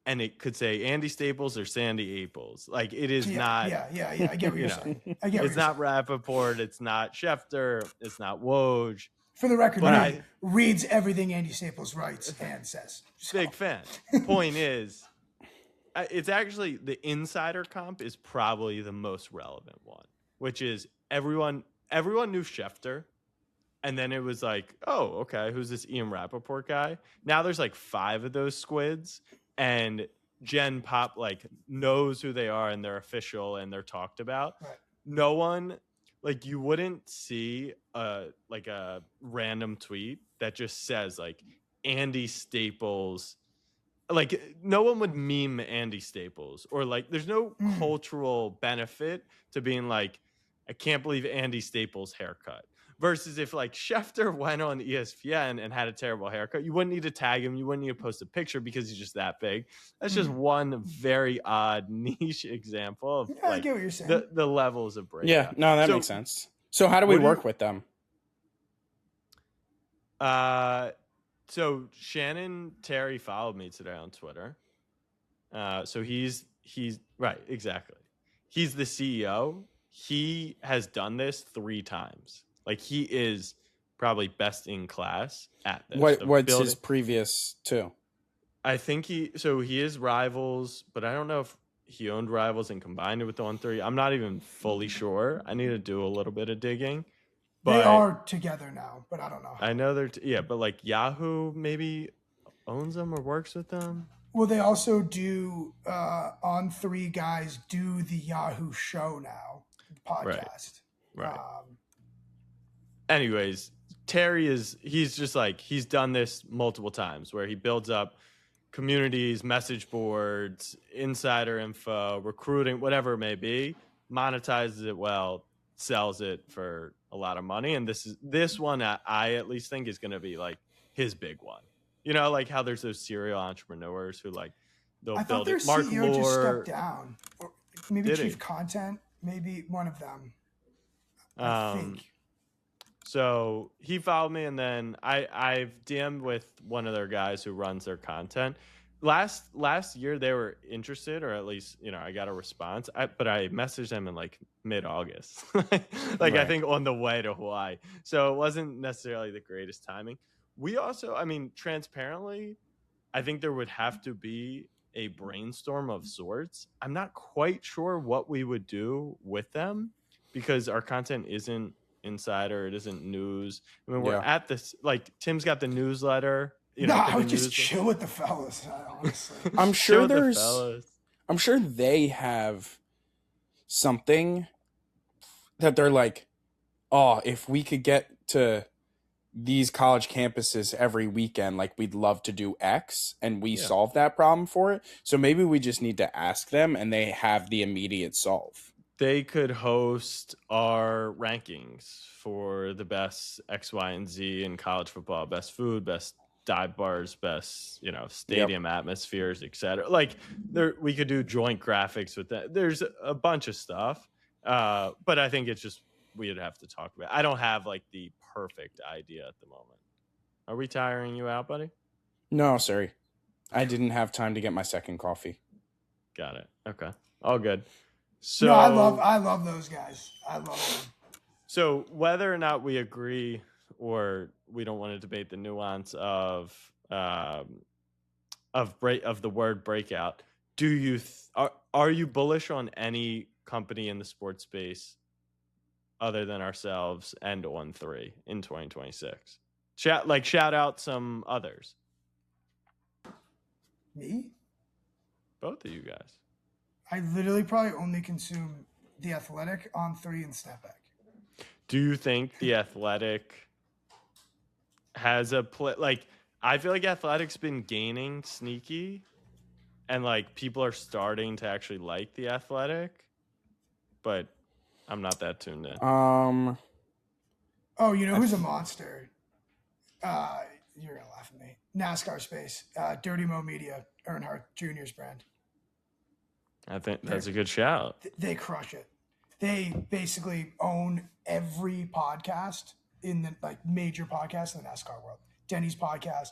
and it could say Andy Staples or Sandy Aples. Like, it is not. Yeah. I get what you're saying. It's not Rappaport. It's not Schefter. It's not Woj. For the record, reads everything Andy Staples writes and says. So. Big fan. Point is, it's actually the insider comp is probably the most relevant one, which is everyone knew Schefter. And then it was like, oh, okay, who's this Ian Rappaport guy? Now there's like 5 of those squids, and Gen Pop like knows who they are and they're official and they're talked about. Right. No one, like, you wouldn't see a random tweet that just says like Andy Staples. Like, no one would meme Andy Staples, or like there's no cultural benefit to being like, I can't believe Andy Staples' haircut. Versus if like Schefter went on ESPN and had a terrible haircut, you wouldn't need to tag him. You wouldn't need to post a picture because he's just that big. That's just one very odd niche example of I get what you're saying. The levels of breakout. Yeah, no, that makes sense. So how do we work with them? So Shannon Terry followed me today on Twitter. So he's right, exactly. He's the CEO. He has done this 3 times. Like, he is probably best in class at this. What's his previous 2? I think he is Rivals, but I don't know if he owned Rivals and combined it with On3. I'm not even fully sure. I need to do a little bit of digging. But They are together now, but I don't know. I know they're but like Yahoo maybe owns them or works with them. Well, they also do on three guys do the Yahoo show now podcast. Right. Anyways, Terry he's just like, he's done this multiple times where he builds up communities, message boards, insider info, recruiting, whatever it may be, monetizes it well, sells it for a lot of money. And this one I at least think is going to be like his big one. You know, like how there's those serial entrepreneurs who like they'll I build thought their it. Mark CEO just Moore, stepped down, or maybe Did chief he? content, maybe one of them. I think. So he followed me, and then I've DM'd with one of their guys who runs their content. Last year they were interested, or at least, you know, I got a response. But I messaged them in like mid-August, like I think on the way to Hawaii. So it wasn't necessarily the greatest timing. We also, I mean, transparently, I think there would have to be a brainstorm of sorts. I'm not quite sure what we would do with them because our content isn't insider, it isn't news. I mean, we're at this, like, Tim's got the newsletter. You know, I would just chill with the fellas, honestly. I'm sure I'm sure they have something that they're like, oh, if we could get to these college campuses every weekend, like we'd love to do X, and we solve that problem for it. So maybe we just need to ask them, and they have the immediate solve. They could host our rankings for the best X, Y, and Z in college football, best food, best dive bars, best, you know, stadium atmospheres, etc. Like we could do joint graphics with that. There's a bunch of stuff, but I think it's just we'd have to talk about. I don't have like the perfect idea at the moment. Are we tiring you out, buddy? No, sorry, I didn't have time to get my second coffee. Got it. Okay, all good. So no, I love those guys. I love them. So whether or not we agree or we don't want to debate the nuance of the word breakout, do you are you bullish on any company in the sports space other than ourselves and On3 in 2026? Shout out some others. Me? Both of you guys. I literally probably only consume The Athletic, On3, and Snapback. Do you think The Athletic has a play? Like, I feel like Athletic's been gaining sneaky, and like people are starting to actually like The Athletic, but I'm not that tuned in. Oh, you know who's a monster? You're gonna laugh at me. NASCAR space. Dirty Mo Media, Earnhardt Jr.'s brand. I think that's a good shout. They crush it. They basically own every podcast in the like major podcast in the NASCAR world. Denny's podcast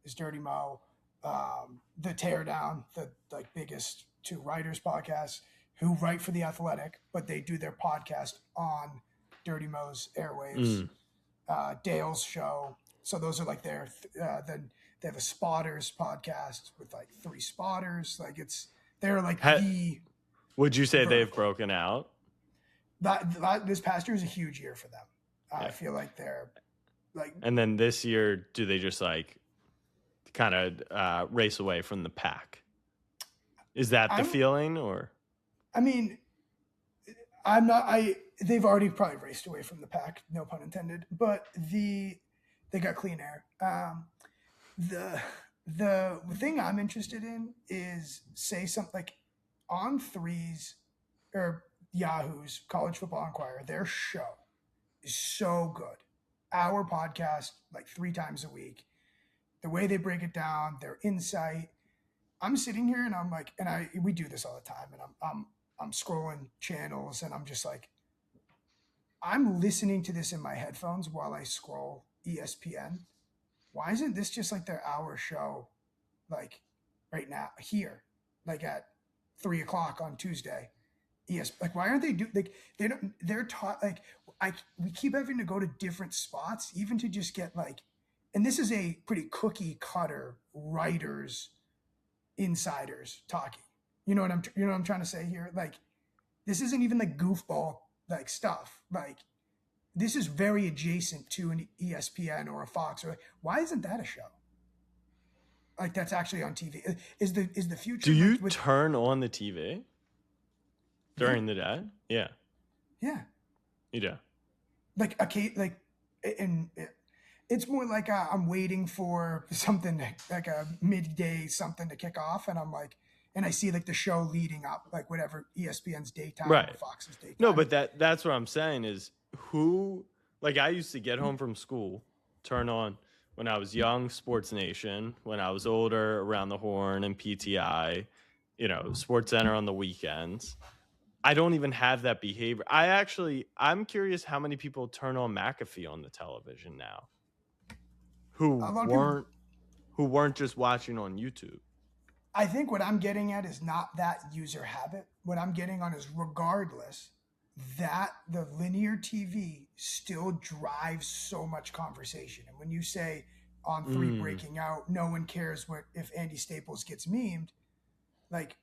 is Dirty Mo. The Teardown, the like biggest two writers podcasts who write for The Athletic, but they do their podcast on Dirty Mo's airwaves. Dale's show. So those are like their. Then they have a Spotters podcast with like 3 spotters. Like they're like the. Would you say they've broken out? This past year is a huge year for them. I feel like they're like. And then this year, do they just like kind of race away from the pack? Is that the feeling, or? I mean, I'm not. They've already probably raced away from the pack, no pun intended. But they got clean air. The thing I'm interested in is say something like On3's or Yahoo's College Football Inquirer. Their show is so good. Our podcast like 3 times a week. The way they break it down, their insight. I'm sitting here and I'm like, and we do this all the time, and I'm scrolling channels and I'm just like, I'm listening to this in my headphones while I scroll ESPN. Why isn't this just like their hour show, like right now here, like at 3:00 on Tuesday? Like why aren't they they're taught like we keep having to go to different spots even to just get like, and this is a pretty cookie cutter writers, insiders talking. You know what I'm trying to say here? Like, this isn't even like goofball like stuff. Like, this is very adjacent to an ESPN or a Fox. Or like, why isn't that a show? Like, that's actually on TV. Is the future? Do you like, turn on the TV during the day? Yeah, Yeah. you do. Like and it's more like I'm waiting for something like a midday something to kick off, and I'm like, and I see like the show leading up, like whatever ESPN's daytime or Right. Fox's daytime. No, but that's what I'm saying is who, like, I used to get home from school, turn on when I was young Sports Nation, when I was older Around the Horn and PTI, Sports Center on the weekends. I don't even have that behavior. I'm curious how many people turn on McAfee on the television now who weren't just watching on YouTube. I think what I'm getting at is not that user habit. What I'm getting on is regardless, that the linear TV still drives so much conversation. And when you say on 3 breaking out, no one cares if Andy Staples gets memed, like,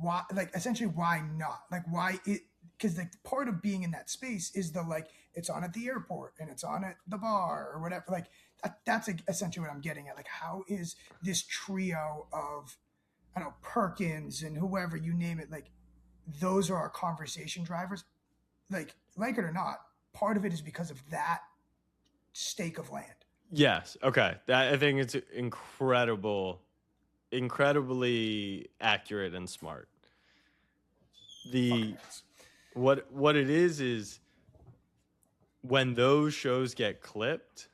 why, like, essentially why not? Like, why it, because like part of being in that space is the, like, it's on at the airport and it's on at the bar or whatever. Like, that's essentially what I'm getting at. Like, how is this trio of, I don't know, Perkins and whoever, you name it, like, those are our conversation drivers. Like it or not, part of it is because of that stake of land. Yes. Okay. I think it's incredibly accurate and smart. What it is when those shows get clipped,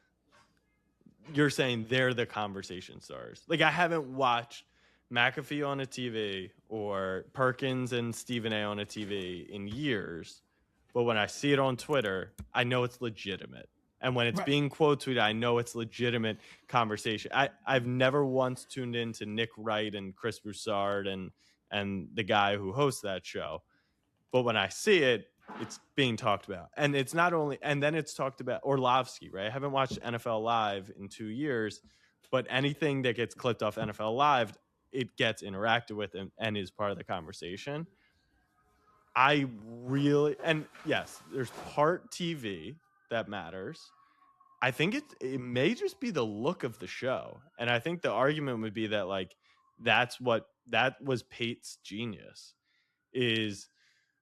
you're saying they're the conversation stars. Like, I haven't watched McAfee on a TV or Perkins and Stephen A on a TV in years, but when I see it on Twitter, I know it's legitimate. And when it's being quote tweeted, I know it's legitimate conversation. I've never once tuned into Nick Wright and Chris Broussard and the guy who hosts that show. But when I see it, it's being talked about. And it's not only, and then it's talked about Orlovsky, right? I haven't watched NFL Live in 2 years, but anything that gets clipped off NFL Live, it gets interacted with and is part of the conversation. And yes, there's part TV that matters. I think it may just be the look of the show. And I think the argument would be that, like, that was Pate's genius, is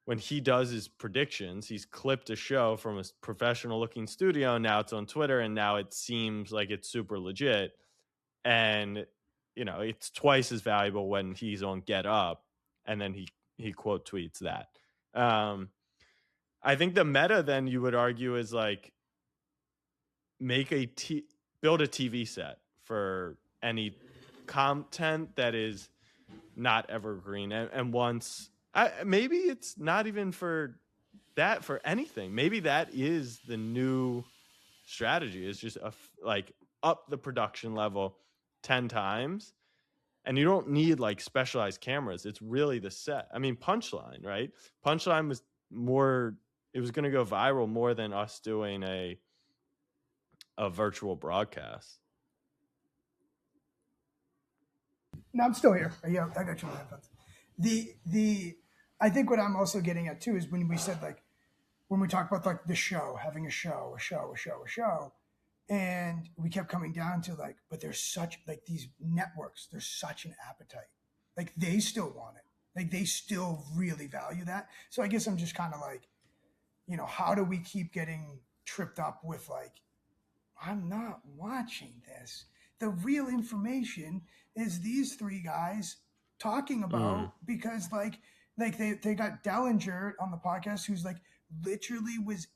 when he does his predictions, he's clipped a show from a professional looking studio, and now it's on Twitter, and now it seems like it's super legit. And, it's twice as valuable when he's on Get Up and then he quote tweets that. I think the meta then, you would argue, is like, build a TV set for any content that is not evergreen. And once, maybe it's not even for that, for anything. Maybe that is the new strategy, is just up the production level 10 times. And you don't need like specialized cameras. It's really the set. I mean, Punchline, right? Punchline was it was going to go viral more than us doing a virtual broadcast. No, I'm still here. Yeah, I got you on headphones. I think what I'm also getting at too is when we said, like, when we talk about like the show, having a show, and we kept coming down to like, but there's such, like, these networks, there's such an appetite. Like, they still want it. Like, they still really value that. So I guess I'm just kind of like, how do we keep getting tripped up with, like, I'm not watching this. The real information is these 3 guys talking about, because like they got Dellinger on the podcast, who's like literally was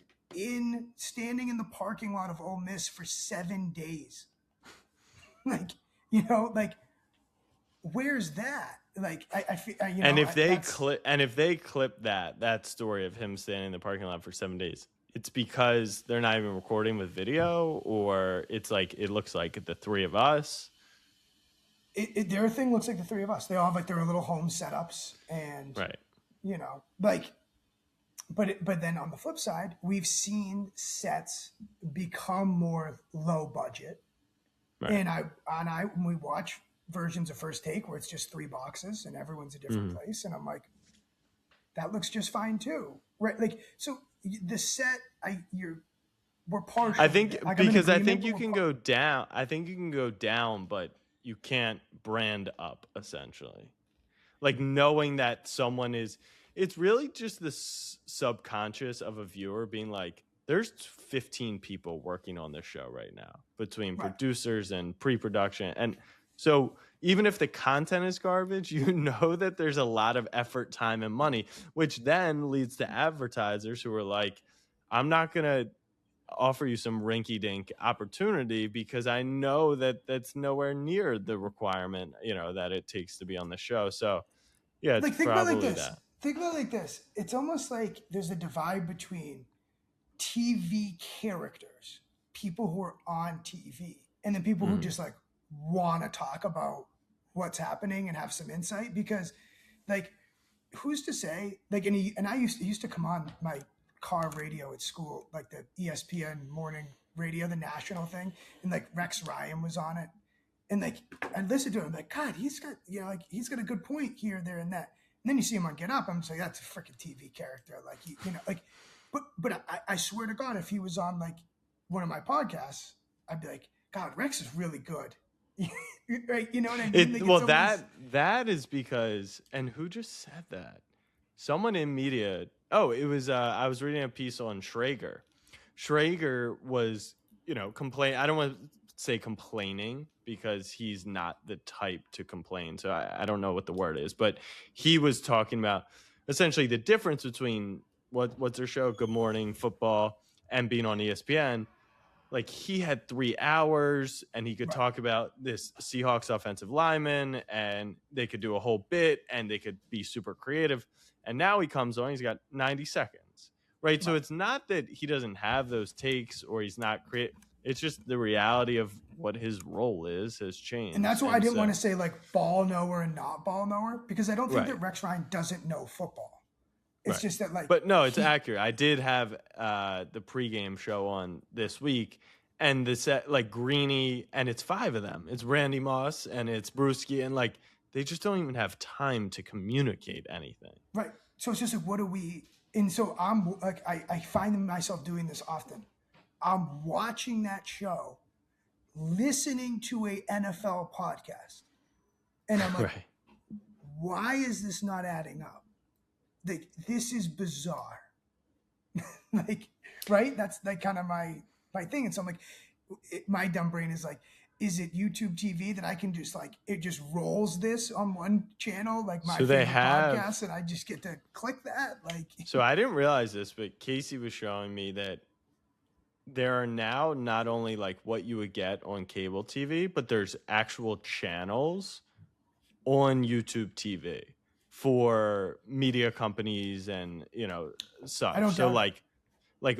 standing in the parking lot of Ole Miss for 7 days. Like, like, where's that? Like, I feel, and if they clip that story of him standing in the parking lot for 7 days, it's because they're not even recording with video, or it's like, it looks like the 3 of us. Their thing looks like the 3 of us. They all have like their little home setups, and right, like, but then on the flip side, we've seen sets become more low budget, right. And when we watch versions of First Take where it's just 3 boxes and everyone's a different place, and I'm like, that looks just fine too, right? Like, so the set, we're partial. I think Like, I'm in because I agreement, think but you we're can go down. I think you can go down, but you can't brand up essentially. Like knowing that someone is, it's really just the subconscious of a viewer being like, there's 15 people working on this show right now between producers and pre-production. And so even if the content is garbage, you know that there's a lot of effort, time, and money, which then leads to advertisers who are like, I'm not going to offer you some rinky-dink opportunity because I know that that's nowhere near the requirement, that it takes to be on the show. So yeah, it's like, think about it probably like this. that. Think about it like this. It's almost like there's a divide between TV characters, people who are on TV, and then people who just like want to talk about what's happening and have some insight. Because, like, who's to say? Like, and I used to come on my car radio at school, like the ESPN morning radio, the national thing, and like Rex Ryan was on it, and like I'd listen to him, like, God, he's got like he's got a good point here, there, and that. And then you see him on Get Up, I'm just like, that's a freaking TV character, like like. But I swear to God, if he was on like one of my podcasts, I'd be like, God, Rex is really good. Right? You know what I mean? Like, Well, that is because, and who just said that? Someone in media. Oh, it was. I was reading a piece on Schrager. Schrager was, complain. I don't want to say complaining because he's not the type to complain. So I don't know what the word is, but he was talking about essentially the difference between what's their show, Good Morning Football, and being on ESPN. Like, he had 3 hours and he could talk about this Seahawks offensive lineman and they could do a whole bit and they could be super creative. And now he comes on, he's got 90 seconds, right? So it's not that he doesn't have those takes or he's not creative. It's just the reality of what his role has changed. And that's why I didn't want to say like ball knower and not ball knower, because I don't think that Rex Ryan doesn't know football. It's just that, like, but no, it's accurate. I did have the pregame show on this week, and the set, like, Greeny, and it's 5 of them. It's Randy Moss and it's Brewski, and like they just don't even have time to communicate anything. Right. So it's just like, what do we? And so I'm like, I find myself doing this often. I'm watching that show, listening to a NFL podcast, and I'm like, why is this not adding up? Like, this is bizarre. Like, right? That's like kind of my thing. And so I'm like, my dumb brain is like, is it YouTube TV that I can just like, it just rolls this on one channel, like my favorite podcast, and I just get to click that? Like, so I didn't realize this, but Casey was showing me that there are now not only like what you would get on cable TV, but there's actual channels on YouTube TV for media companies and such. So like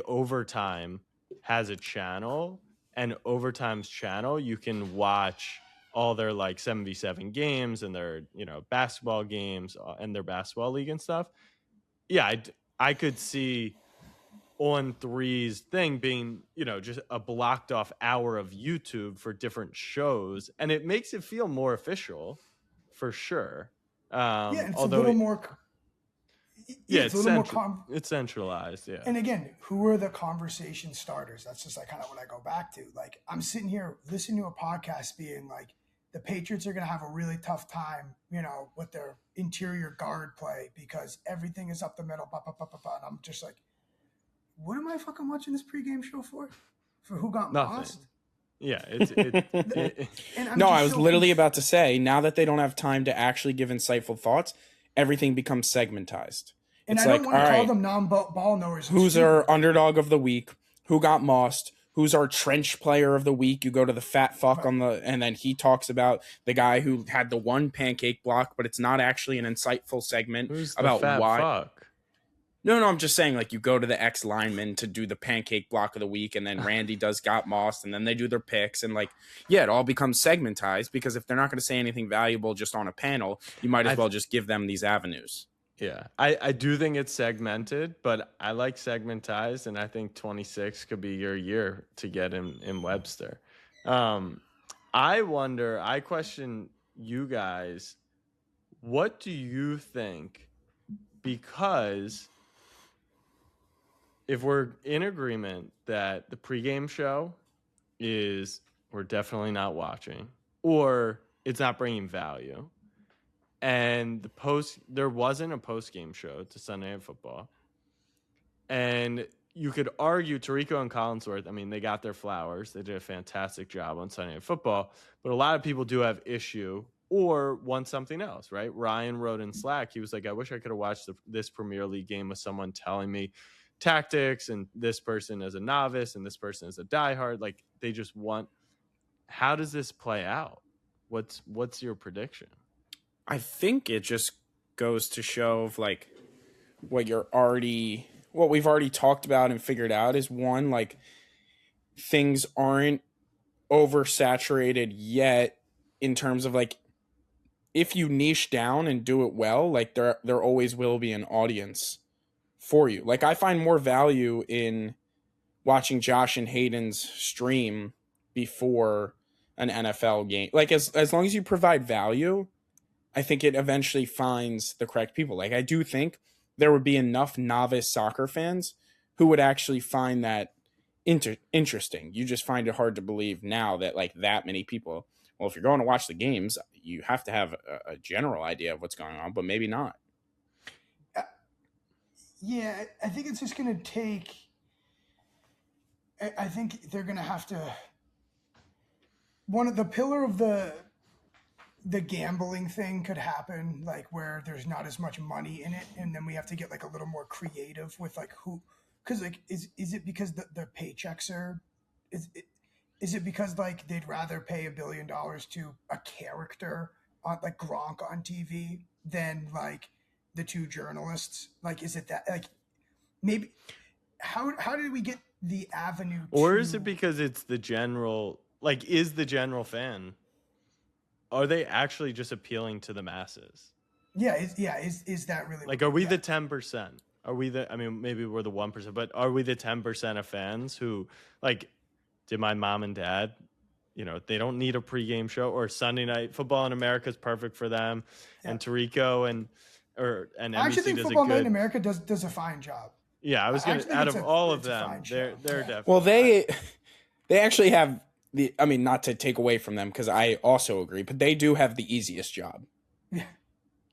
Overtime has a channel, and Overtime's channel, you can watch all their like 7v7 games and their basketball games and their basketball league and stuff. Yeah, I could see On 3's thing being just a blocked off hour of YouTube for different shows, and it makes it feel more official for sure. it's a little more. It's a little more. It's centralized. Yeah. And again, who are the conversation starters? That's just like kind of what I go back to. Like, I'm sitting here listening to a podcast being like, the Patriots are going to have a really tough time, with their interior guard play because everything is up the middle. And I'm just like, what am I fucking watching this pregame show for? For who got lost? Yeah, no, I was literally about to say, now that they don't have time to actually give insightful thoughts, everything becomes segmentized. And it's I don't want to call them non-ball knowers. Who's our underdog of the week? Who got mossed? Who's our trench player of the week? You go to the fat fuck and then he talks about the guy who had the one pancake block, but it's not actually an insightful segment about the fat why. Fuck? No, I'm just saying, like, you go to the ex lineman to do the pancake block of the week, and then Randy got mossed, and then they do their picks, and like, yeah, it all becomes segmentized, because if they're not going to say anything valuable just on a panel, you might as well just give them these avenues. Yeah, I do think it's segmented, but I like segmentized, and I think 26 could be your year to get him in Webster. I question you guys, what do you think? Because if we're in agreement that the pregame show is we're definitely not watching, or it's not bringing value, and there wasn't a post-game show to Sunday Night Football, and you could argue Tirico and Collinsworth, I mean, they got their flowers. They did a fantastic job on Sunday Night Football, but a lot of people do have issue or want something else, right? Ryan wrote in Slack, he was like, I wish I could have watched this Premier League game with someone telling me tactics, and this person as a novice and this person as a diehard. Like, they just want, how does this play out? What's your prediction? I think it just goes to show of like what we've already talked about and figured out is, one, like, things aren't oversaturated yet in terms of like, if you niche down and do it well, like there always will be an audience for you. Like, I find more value in watching Josh and Hayden's stream before an NFL game. Like, as long as you provide value, I think it eventually finds the correct people. Like, I do think there would be enough novice soccer fans who would actually find that interesting. You just find it hard to believe now that like that many people. Well, if you're going to watch the games, you have to have a general idea of what's going on, but maybe not. Yeah, I think it's just going to take. I think they're going to have to. One of the pillar of the gambling thing could happen, like where there's not as much money in it, and then we have to get like a little more creative with like who, because like is it because the paychecks are, is it because like they'd rather pay $1 billion to a character on like Gronk on TV than like the two journalists? Like, is it that, like, maybe how did we get the avenue or is it because it's the general, like, is the general fan, are they actually just appealing to the masses? Yeah, is that really, like, are we the 10%? Are we I mean, maybe we're the 1%, but are we the 10% of fans who, like, did my mom and dad, they don't need a pregame show, or Sunday Night Football in America is perfect for them, and Tirico and NBC I actually think does Football a Night in good. America does a fine job. Yeah, I was gonna, out of all of them, they're definitely. Well, they actually have I mean, not to take away from them, because I also agree, but they do have the easiest job. Yeah.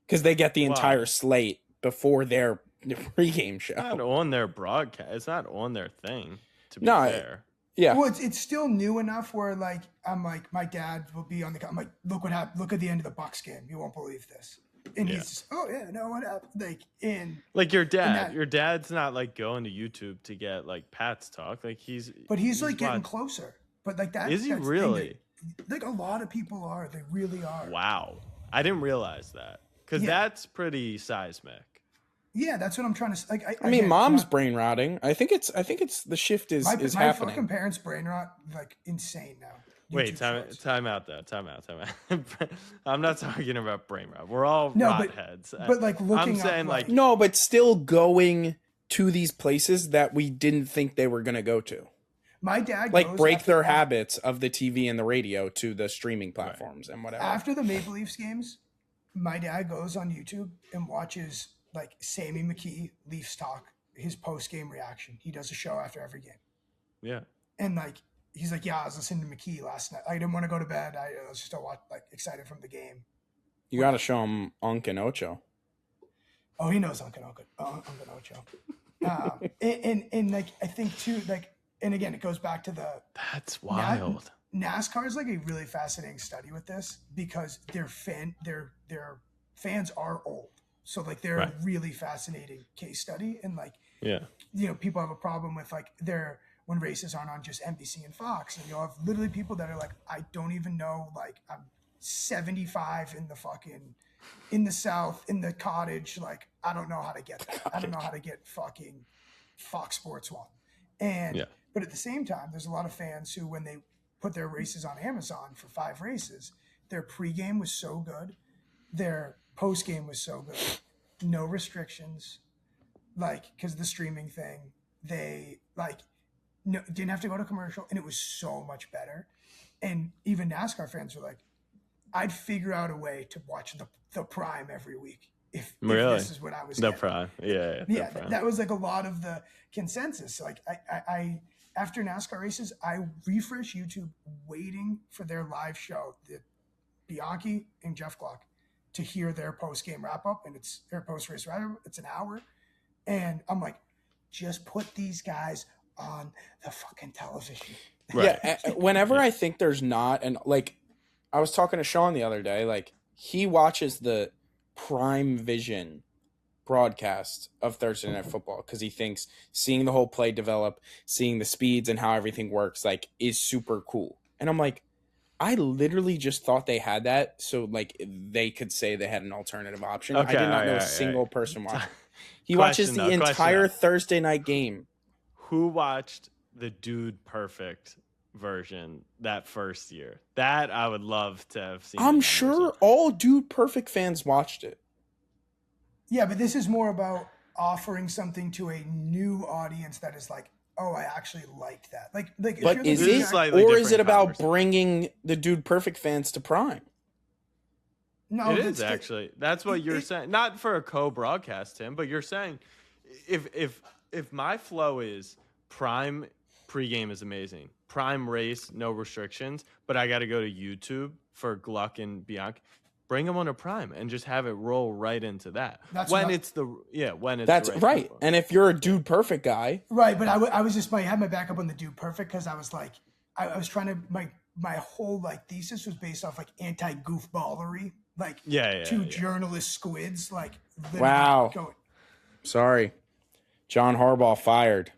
Because they get the entire slate before their pregame show. It's not on their broadcast. It's not on their thing, to be fair. Yeah. Well, it's still new enough where like I'm like, my dad will be on I'm like, look what happened. Look at the end of the Bucks game. You won't believe this. And he's just, oh yeah, no, what happened? Like your dad. Your dad's not like going to YouTube to get like Pat's talk. Like he's like getting closer. But like that is he really? Like a lot of people are. They really are. Wow, I didn't realize that, because that's pretty seismic. Yeah, that's what I'm trying to like. I mean, mom's brain rotting. I think it's the shift is happening. My fucking parents' brain rot like insane now. Wait, time out though. Time out. I'm not talking about brain rot. We're all rot heads. But like looking, I'm saying up, like no, but still going to these places that we didn't think they were gonna go to. My dad like break their habits of the TV and the radio to the streaming platforms and whatever. After the Maple Leafs games, my dad goes on YouTube and watches like Sammy McKee, Leafs Talk, his post-game reaction. He does a show after every game. Yeah. And like, he's like, yeah, I was listening to McKee last night. I didn't want to go to bed. I was just excited from the game. You got to show him Unk and Ocho. Oh, he knows Unk and Ocho. And like, I think too, like, and again, it goes back to that's wild. NASCAR is like a really fascinating study with this, because their fans are old. So like they're a really fascinating case study. And like, people have a problem with like when races aren't on just NBC and Fox, and you'll have literally people that are like, I don't even know, like I'm 75 in the South, in the cottage. Like, I don't know how to get that. I don't know how to get fucking Fox Sports 1. And, but at the same time, there's a lot of fans who, when they put their races on Amazon for 5 races, their pregame was so good. Their postgame was so good. No restrictions. Like, because of the streaming thing, they didn't have to go to commercial, and it was so much better. And even NASCAR fans were like, I'd figure out a way to watch the prime every week if Really? this is what I was The getting. prime. Yeah. Yeah, the prime. that was like a lot of the consensus. Like I after NASCAR races, I refresh YouTube waiting for their live show, the Bianchi and Jeff Gluck, to hear their post game wrap up, and it's their post race wrap up. It's an hour, and I'm like, just put these guys on the fucking television. Right. Yeah, whenever I think there's not, and like I was talking to Sean the other day, like he watches the Prime Vision broadcast of Thursday Night Football because he thinks seeing the whole play develop, seeing the speeds and how everything works, like, is super cool. And I'm like, I literally just thought they had that so like they could say they had an alternative option. I did not know a single person watched. He watches the entire Thursday night game. Who watched the Dude Perfect version that first year? That I would love to have seen. I'm sure all Dude Perfect fans watched it. Yeah, but this is more about offering something to a new audience that is like, oh, I actually liked that. Like, but is it, or is it about bringing the Dude Perfect fans to Prime? No, it is actually. That's what you're saying. Not for a co-broadcast, Tim, but you're saying if my flow is Prime pregame is amazing, Prime race no restrictions, but I got to go to YouTube for Gluck and Bianchi. Bring them on a Prime and just have it roll right into that. That's right. And if you're a Dude Perfect guy, right? But I was just I had my backup on the Dude Perfect because I was like, I was trying to my whole like thesis was based off like anti-goofballery, like two journalist squids, like wow. Sorry, John Harbaugh fired.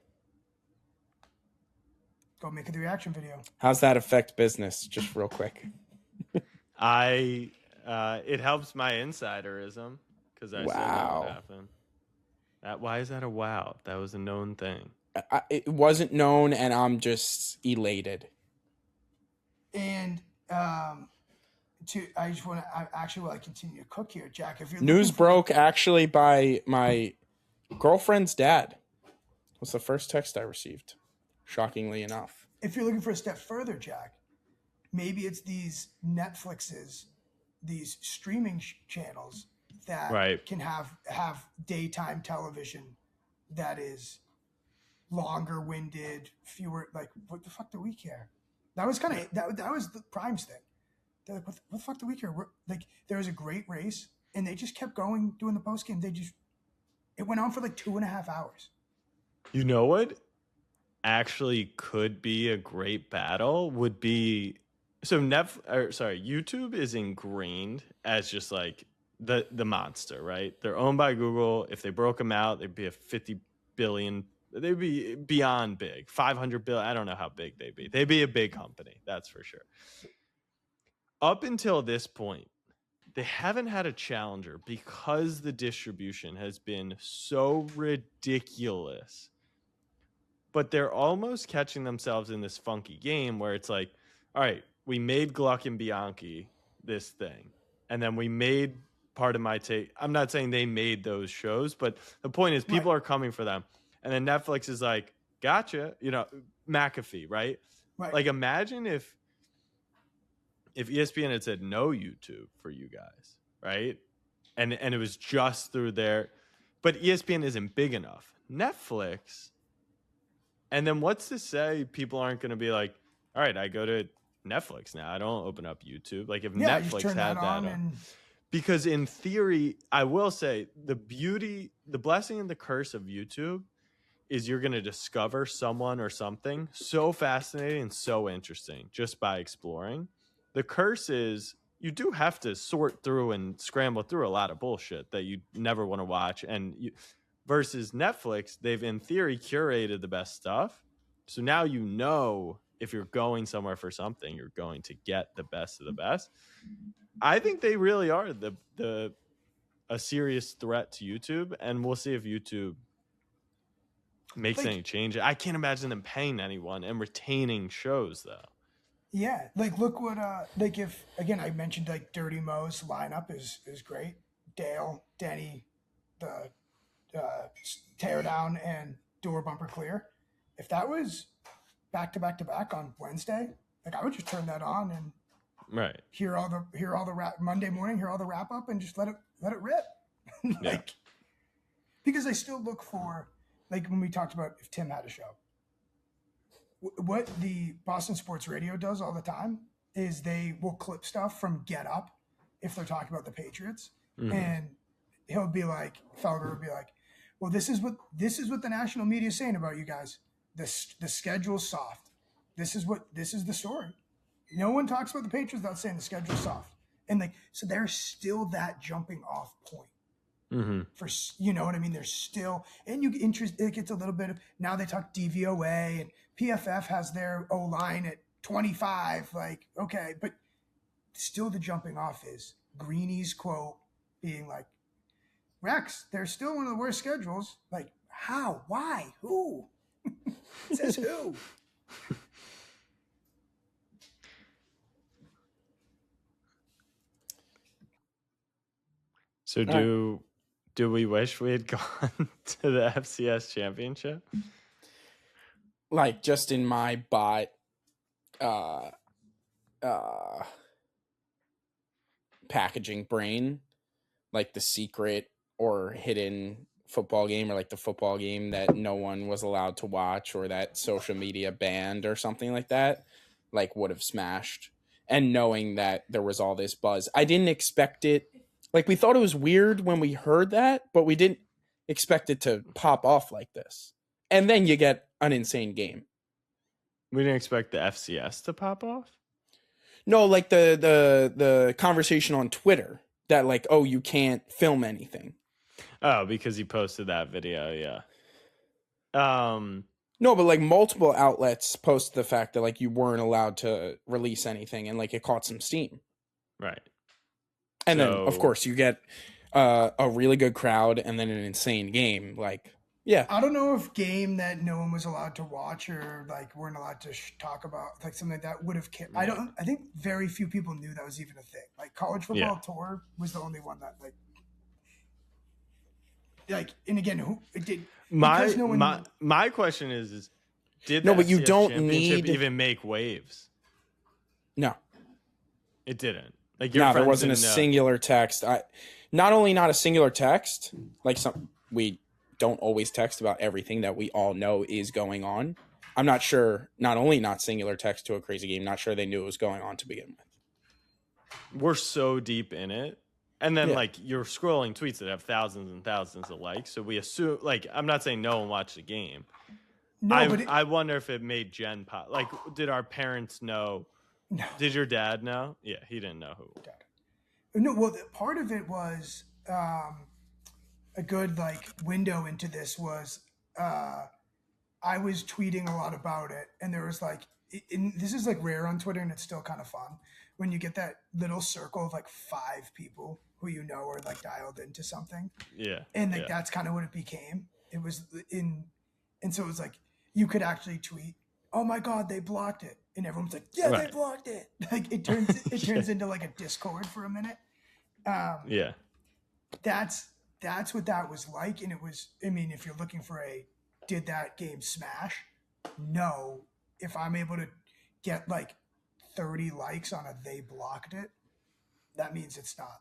Go make the reaction video. How's that affect business? Just real quick. It helps my insiderism because I said that would happen. Why is that a wow? That was a known thing. It wasn't known, and I'm just elated. And I just want to. I actually want to continue to cook here, Jack. If you're news broke actually by my girlfriend's dad. Was the first text I received. Shockingly enough. If you're looking for a step further, Jack, maybe it's these Netflixes, these streaming channels that can have daytime television that is longer winded, fewer, like, what the fuck do we care? That was kind of that was the Prime's thing. They're like, what the fuck do we care? There was a great race and they just kept going doing the post game. It went on for like 2.5 hours. You know what actually could be a great battle would be YouTube is ingrained as just like the monster, right? They're owned by Google. If they broke them out, they'd be a 50 billion. They'd be beyond big, 500 billion. I don't know how big they'd be. They'd be a big company, that's for sure. Up until this point, they haven't had a challenger because the distribution has been so ridiculous. But they're almost catching themselves in this funky game where it's like, all right, we made Gluck and Bianchi this thing. And then we made Part of My Take. I'm not saying they made those shows, but the point is people are coming for them. And then Netflix is like, gotcha, McAfee, right? Like imagine if ESPN had said no YouTube for you guys, right? And it was just through their, but ESPN isn't big enough. Netflix, and then what's to say people aren't going to be like, all right, I go to Netflix now. I don't open up YouTube. Like if Netflix had that on. Because in theory, I will say the blessing and the curse of YouTube is you're going to discover someone or something so fascinating and so interesting just by exploring. The curse is you do have to sort through and scramble through a lot of bullshit that you never want to watch. And versus Netflix, they've in theory curated the best stuff. So now if you're going somewhere for something, you're going to get the best of the best. I think they really are a serious threat to YouTube, and we'll see if YouTube makes any change. I can't imagine them paying anyone and retaining shows though. Yeah, like look what if again I mentioned like Dirty Mo's lineup is great. Dale, Denny, the Teardown and Door Bumper Clear. If that was back to back on Wednesday, like I would just turn that on and Right. Hear all the Monday morning, hear all the wrap up, and just let it rip. Yeah. Because I still look for, like when we talked about if Tim had a show, what the Boston Sports Radio does all the time is they will clip stuff from Get Up if they're talking about the Patriots, and he'll be like, Felger will be like, well, this is what the national media is saying about you guys. The schedule's soft. This is the story. No one talks about the Patriots without saying the schedule's soft, and like so there's still that jumping off point. For you know what I mean, there's still, and you it gets a little bit of, now they talk DVOA and PFF has their O line at 25, like okay, but still the jumping off is Greeny's quote being like, Rex, they're still one of the worst schedules. Like how, why, who says who? So do we wish we had gone to the FCS championship? Like just in my bot packaging brain, like the secret or hidden football game, or like the football game that no one was allowed to watch, or that social media banned or something like that, like would have smashed. And knowing that there was all this buzz, I didn't expect it. Like we thought it was weird when we heard that, but we didn't expect it to pop off like this. And then you get an insane game. We didn't expect the FCS to pop off? No, like the conversation on Twitter that like, oh, you can't film anything. Oh, because he posted that video, yeah. No, but like multiple outlets posted the fact that like you weren't allowed to release anything, and like it caught some steam. Right. And then of course you get a really good crowd and then an insane game. Like, yeah. I don't know if game that no one was allowed to watch or like weren't allowed to talk about, like something like that would have. I think very few people knew that was even a thing. Like college football tour was the only one that like, and again, who it did. My question is did no, the but you FCS don't championship need even make waves? No, it didn't. Like there wasn't a singular text. Not only not a singular text, like we don't always text about everything that we all know is going on. I'm not sure. Not only not singular text to a crazy game, not sure they knew it was going on to begin with. We're so deep in it. And then, like, you're scrolling tweets that have thousands and thousands of likes. So we assume, like, I'm not saying no one watched the game. No, I wonder if it made Jen pop. Like, did our parents know? No. Did your dad know? Yeah, he didn't know who. No, well, part of it was a good, like, window into this was I was tweeting a lot about it. And there was, like, this is, like, rare on Twitter, and it's still kind of fun when you get that little circle of, like, 5 people who you know are like dialed into something. Yeah. And like that's kind of what it became. It was and so it was like you could actually tweet, "Oh my God, they blocked it," and everyone's like, "Yeah, they blocked it." Like it turns into like a Discord for a minute. That's what that was like, and it was. I mean, if you're looking for did that game smash? No. If I'm able to get like 30 likes on a they blocked it, that means it's not.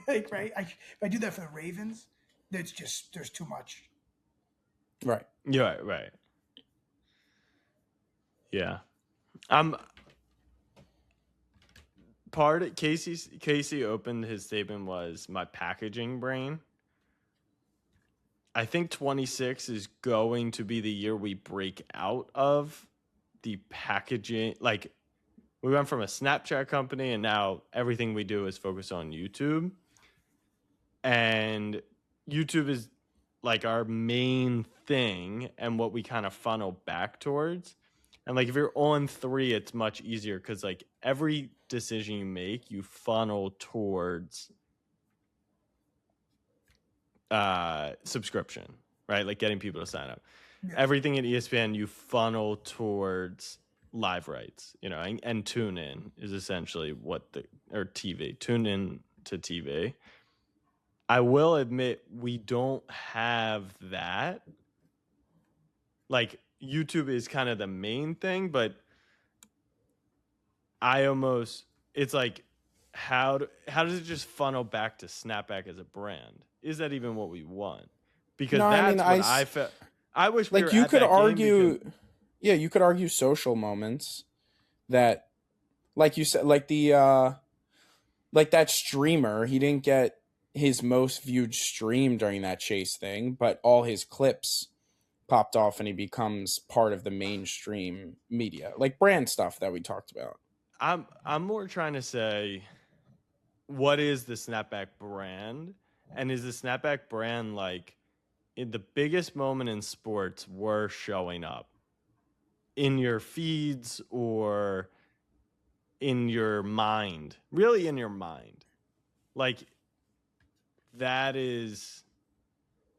Like right? If I do that for the Ravens, that's just there's too much. Right. Yeah. Right. Yeah. Casey opened his statement was my packaging brain. I think 26 is going to be the year we break out of the packaging. Like we went from a Snapchat company and now everything we do is focused on YouTube. And YouTube is like our main thing and what we kind of funnel back towards. And like if you're on 3, it's much easier because like every decision you make, you funnel towards subscription, right? Like getting people to sign up. Yeah. Everything at ESPN, you funnel towards live rights, you know, and tune in is essentially or TV. Tune in to TV. I will admit we don't have that. Like YouTube is kind of the main thing, but it's like, how does it just funnel back to Snapback as a brand? Is that even what we want? Because No, that's I mean, what I felt. I wish we like were you at could that game argue, because- yeah, you could argue social moments that, like you said, like like that streamer, he didn't get his most viewed stream during that chase thing, but all his clips popped off and he becomes part of the mainstream media, like brand stuff that we talked about. I'm more trying to say, what is the Snapback brand? And is the Snapback brand like in the biggest moment in sports were showing up in your feeds or in your mind? Really in your mind. Like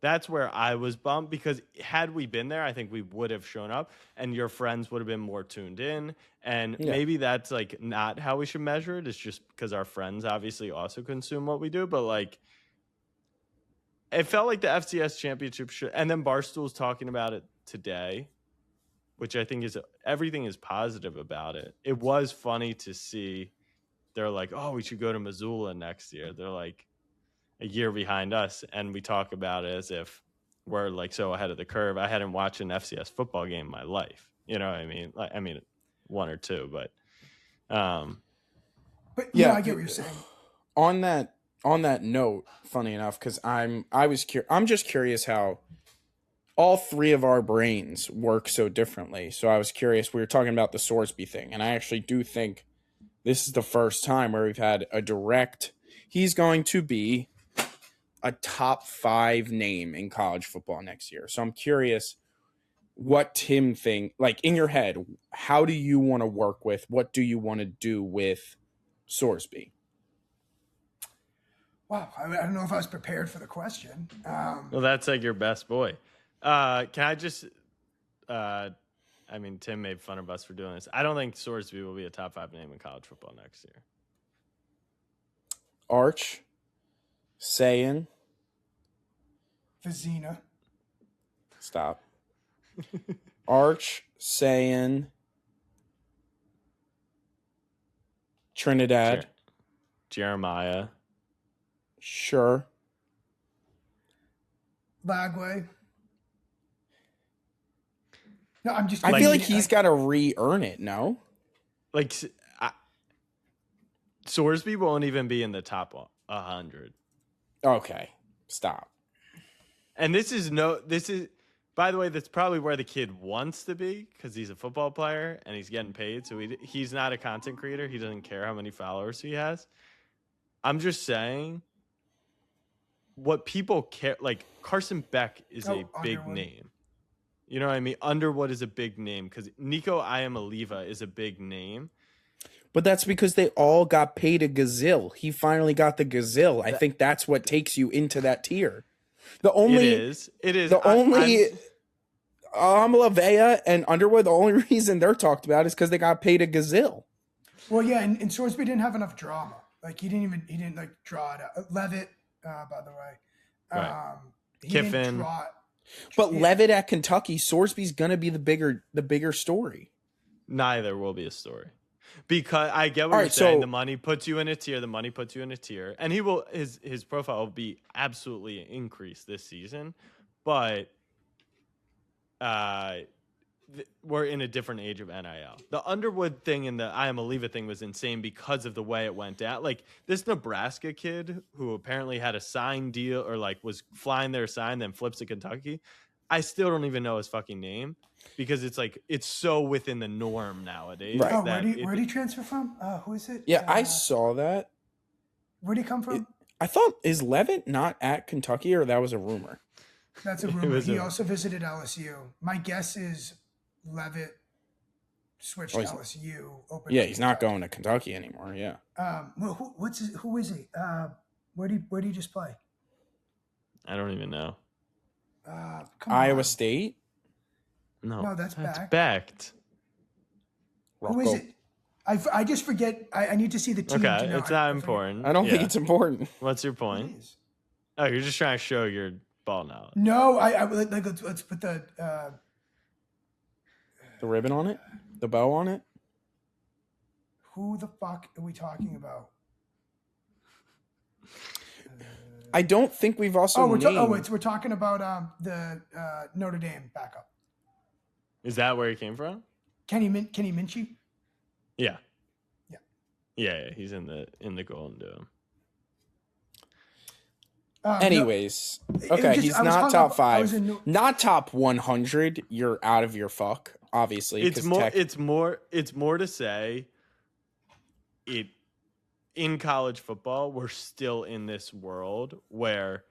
that's where I was bummed, because had we been there, I think we would have shown up and your friends would have been more tuned in. And Yeah. maybe that's like not how we should measure it. It's just because our friends obviously also consume what we do. But like, it felt like the FCS championship should, and then Barstool's talking about it today, which I think is everything is positive about it. It was funny to see. They're like, oh, we should go to Missoula next year. They're like a year behind us, and we talk about it as if we're like so ahead of the curve. I hadn't watched an FCS football game in my life. You know what I mean? Like, I mean, one or two, but But Yeah, no, I get what you're saying. On that note, funny enough, because I'm just curious how all three of our brains work so differently. So I was curious. We were talking about the Sorsby thing, and I actually do think this is the first time where we've had a direct. He's going to be a top 5 name in college football next year. So I'm curious what Tim think, like in your head, how do you want to work with, what do you want to do with Sorsby? Wow, I don't know if I was prepared for the question. well, that's like your best boy. Can I just? I mean, Tim made fun of us for doing this. I don't think Sorsby will be a top 5 name in college football next year. Arch, Sayin, Vizina. stop. Arch, Sayin, Trinidad, Jeremiah. sure. Lagway. No, I'm just. I feel like he's got to re-earn it. No, Like, Sorsby won't even be in the top 100. okay, stop. And this is, by the way, that's probably where the kid wants to be, because he's a football player and he's getting paid. So he's not a content creator. He doesn't care how many followers he has. I'm just saying, what people care, like Carson Beck is a big Underwood. name. You know what I mean? Underwood is a big name because Nico Iamaleava is a big name. But that's because they all got paid a gazille. He finally got the gazille. I think that's what takes you into that tier. It is. The only Amalavea and Underwood, the only reason they're talked about is because they got paid a gazille. Well, yeah, and Sorsby didn't have enough drama. Like he didn't like draw it out. Levitt, by the way, Right. he Kiffin. didn't draw it. But Levitt at Kentucky, Sorsby's gonna be the bigger story. Neither will be a story. Because I get what you're saying. The money puts you in a tier. And he will his profile will be absolutely increased this season. But we're in a different age of NIL. The Underwood thing and the Iamaleava thing was insane because of the way it went down. Like this Nebraska kid who apparently had a signed deal or like was flying their sign, then flips to Kentucky. I still don't even know his fucking name because it's like it's so within the norm nowadays. Right. Oh, where'd he transfer from? Who is it? Yeah, I saw that. Where'd he come from? I thought, is Levitt not at Kentucky, or that was a rumor? That's a rumor. He also visited LSU. My guess is Levitt switched to LSU. Yeah, he's not going to Kentucky anymore. Yeah. Well, who is he? Where'd he just play? I don't even know. Iowa State? No, that's backed. Who is it? I just forget. I need to see the team. Okay, it's not important. I don't think it's important. What's your point? Oh, you're just trying to show your ball knowledge. No, I like let's put the ribbon on it, the bow on it. Who the fuck are we talking about? I don't think we've also named. We're talking about the Notre Dame backup. Is that where he came from? Kenny Minchie? Yeah. Yeah. Yeah, he's in the Golden Dome. Anyways, okay, he's not top 5, not top 100. You're out of your fuck, obviously. It's more to say it in college football. We're still in this world where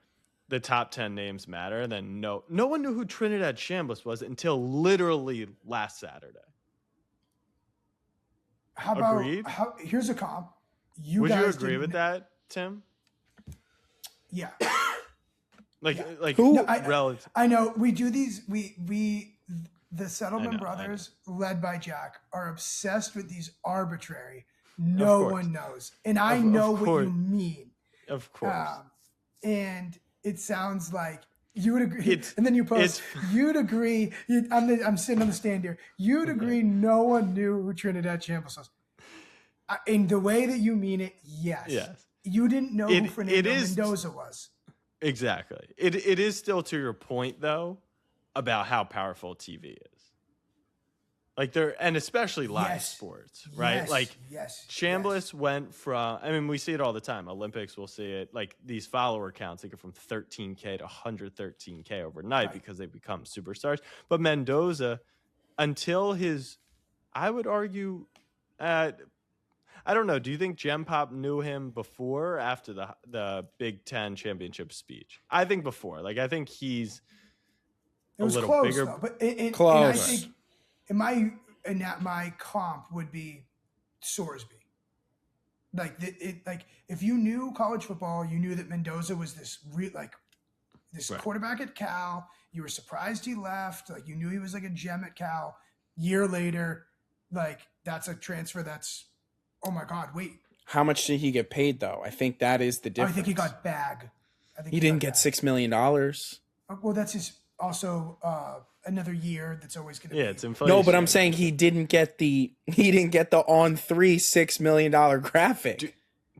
the top 10 names matter. And then no one knew who Trinidad Chambliss was until literally last Saturday. Agreed? Here's a comp. Would you agree with that, Tim? Yeah. Who? No, I know we do these. The Settlement brothers, led by Jack, are obsessed with these arbitrary. No one knows, and I know what you mean. Of course. And it sounds like you would agree. And then you post. You'd agree. I'm sitting on the stand here. You'd agree. No one knew who Trinidad Chambliss was. In the way that you mean it, yes. Yes. You didn't know who Fernando Mendoza was. Exactly. It is still to your point though about how powerful TV is. Like and especially live sports, right? Chambliss went from, I mean, we see it all the time. Olympics, we'll see it. Like these follower counts, they go from 13K to 113K overnight because they become superstars. But Mendoza, until I would argue, I don't know. Do you think Gem Pop knew him before or after the Big Ten championship speech? I think before. Like, I think he's a little close, bigger. Though, but close. And I think my comp would be Sorsby. Like if you knew college football, you knew that Mendoza was this quarterback at Cal. You were surprised he left. Like you knew he was like a gem at Cal. Year later, like that's a transfer. That's oh my God, wait. How much did he get paid though? I think that is the difference. I think he got bag. He didn't get $6 million. Well, that's his also another year. That's always going to be. Yeah, it's inflation. No, but I'm saying he didn't get the on 3 $6 million graphic.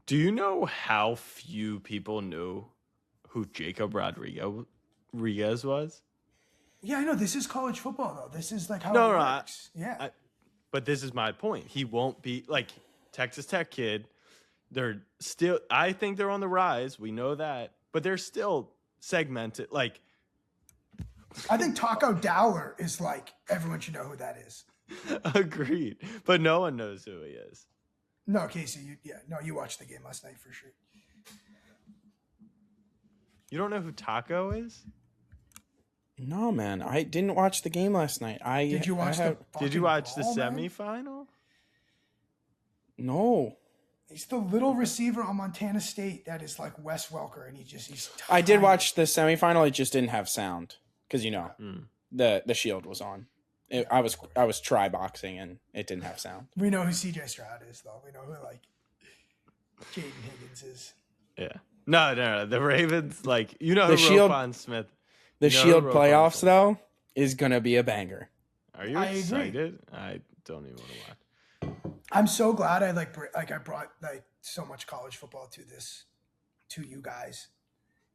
Do you know how few people knew who Jacob Rodriguez was? Yeah, I know. This is college football though. This is like how it works. But this is my point. He won't be like Texas Tech kid. They're still, I think they're on the rise. We know that, but they're still segmented. Like, I think Taco Dowler is like, everyone should know who that is. Agreed. But no one knows who he is. No, Casey, you watched the game last night for sure. You don't know who Taco is? No, man. I didn't watch the game last night. Did you watch the semifinal? No. He's the little receiver on Montana State that is like Wes Welker, and he's tiny. I did watch the semifinal. It just didn't have sound because the shield was on. I was try boxing and it didn't have sound. We know who CJ Stroud is, though. We know who like Jaden Higgins is. Yeah. No. The Ravens, like who Roquan Smith. The Shield playoffs though is gonna be a banger. Are you excited? I don't even want to watch. I'm so glad I brought like so much college football to you guys.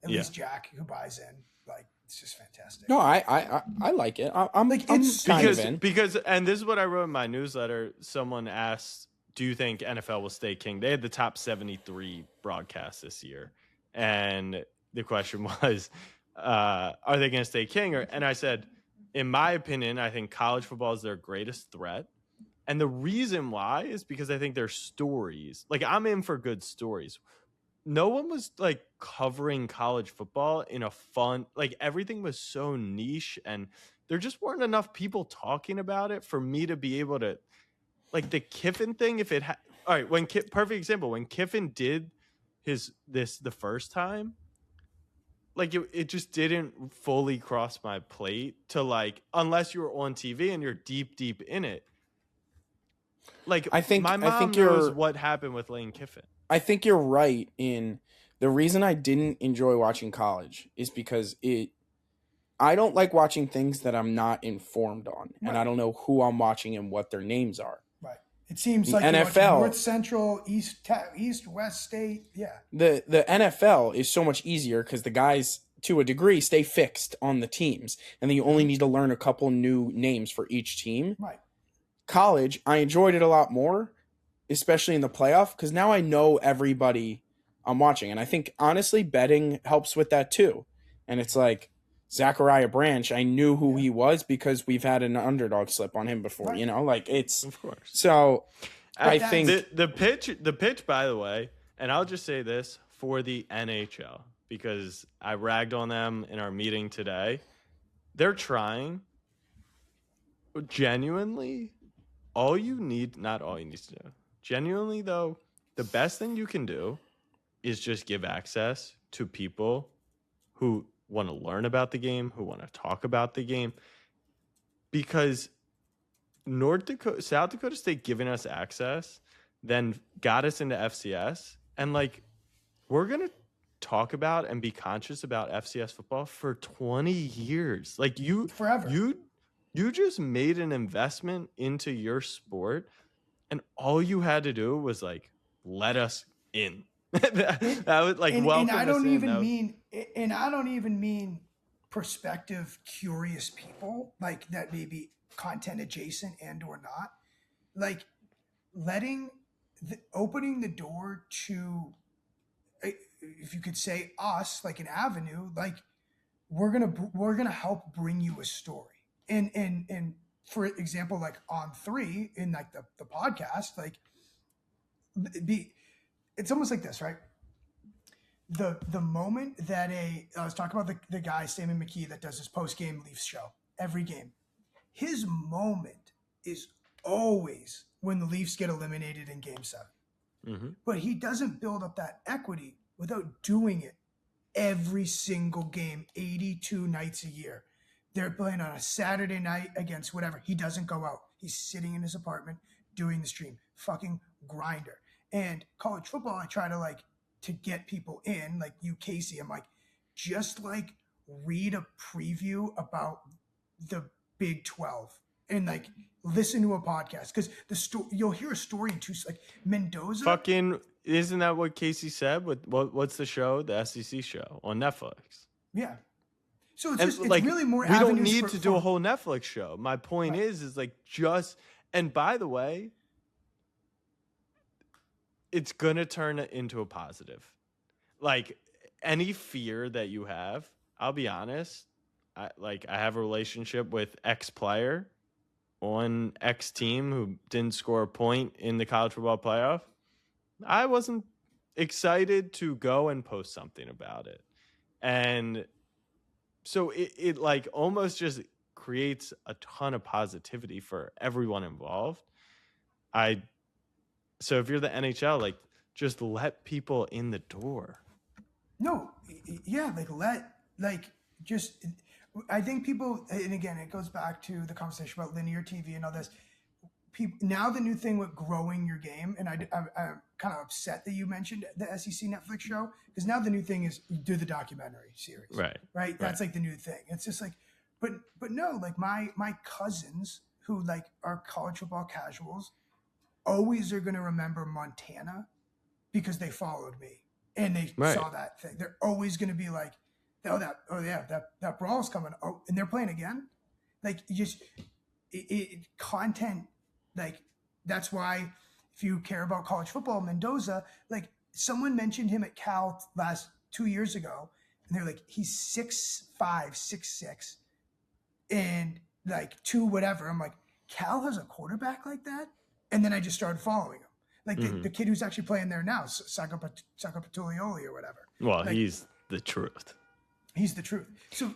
At least Jack, who buys in. Like it's just fantastic. No, I like it. I'm like I'm kind of in. Because and this is what I wrote in my newsletter. Someone asked, "Do you think NFL will stay king?" They had the top 73 broadcasts this year, and the question was, "Are they going to stay king?" And I said, in my opinion, I think college football is their greatest threat. And the reason why is because I think their stories, like I'm in for good stories. No one was like covering college football in a fun, like everything was so niche and there just weren't enough people talking about it for me to be able to, like the Kiffin thing. All right, perfect example, when Kiffin did the first time, like it just didn't fully cross my plate to like, unless you were on TV and you're deep in it. Like my mom knows what happened with Lane Kiffin. I think you're right in the reason I didn't enjoy watching college is because I don't like watching things that I'm not informed on and I don't know who I'm watching and what their names are. Right. It seems The like you're watching NFL North Central, East, West State. Yeah. The NFL is so much easier because the guys, to a degree, stay fixed on the teams, and then you only need to learn a couple new names for each team. Right. College, I enjoyed it a lot more, especially in the playoff, because now I know everybody I'm watching, and I think honestly betting helps with that too. And it's like Zachariah Branch, I knew who he was because we've had an underdog slip on him before. Right. You know, like it's Of course. so. I think the pitch, by the way, and I'll just say this for the NHL because I ragged on them in our meeting today. They're trying. Genuinely, not all you need to do. Genuinely, though, the best thing you can do is just give access to people who want to learn about the game, who want to talk about the game, because South Dakota State giving us access, then got us into FCS, and like we're gonna talk about and be conscious about FCS football for 20 years. Like Forever. You just made an investment into your sport, and all you had to do was like let us in. that was like welcome. And I don't even mean prospective curious people like that may be content adjacent and or not, like opening the door to, if you could say us, like an avenue, like we're gonna help bring you a story. And for example, like on 3 in like the podcast, like it's almost like this, right? The moment that I was talking about the guy Sammy McKee that does his post game Leafs show every game. His moment is always when the Leafs get eliminated in Game 7. Mm-hmm. But he doesn't build up that equity without doing it every single game, 82 nights a year. They're playing on a Saturday night against whatever. He doesn't go out. He's sitting in his apartment doing the stream. Fucking grinder. And college football, I try to get people in, like you, Casey. I'm like, just like read a preview about the Big 12 and like listen to a podcast because you'll hear a story in two, like Mendoza. Fucking isn't that what Casey said? What's the show? The SEC show on Netflix. Yeah. So it's like, really more. We don't avenues need to do a whole Netflix show. My point is like just. And by the way, it's gonna turn into a positive. Like any fear that you have, I'll be honest. I have a relationship with X player on X team who didn't score a point in the college football playoff. I wasn't excited to go and post something about it. And so it like almost just creates a ton of positivity for everyone involved. So if you're the NHL, like just let people in the door. No, yeah, I think people, and again, it goes back to the conversation about linear TV and all this. People now, the new thing with growing your game, and I'm kind of upset that you mentioned the SEC Netflix show because now the new thing is you do the documentary series, right? That's like the new thing. It's just like, but no, like my cousins who like are college football casuals always are going to remember Montana because they followed me and they saw that thing. They're always going to be like, that brawl's coming. Oh, and they're playing again. Like you just content. Like that's why if you care about college football, Mendoza, like someone mentioned him at Cal last 2 years ago, and they're like, he's 6'5", 6'6", and like 2 whatever. I'm like, Cal has a quarterback like that, and then I just started following him. Like the kid who's actually playing there now, Saka Patulioli or whatever. Well, like, he's the truth. He's the truth. So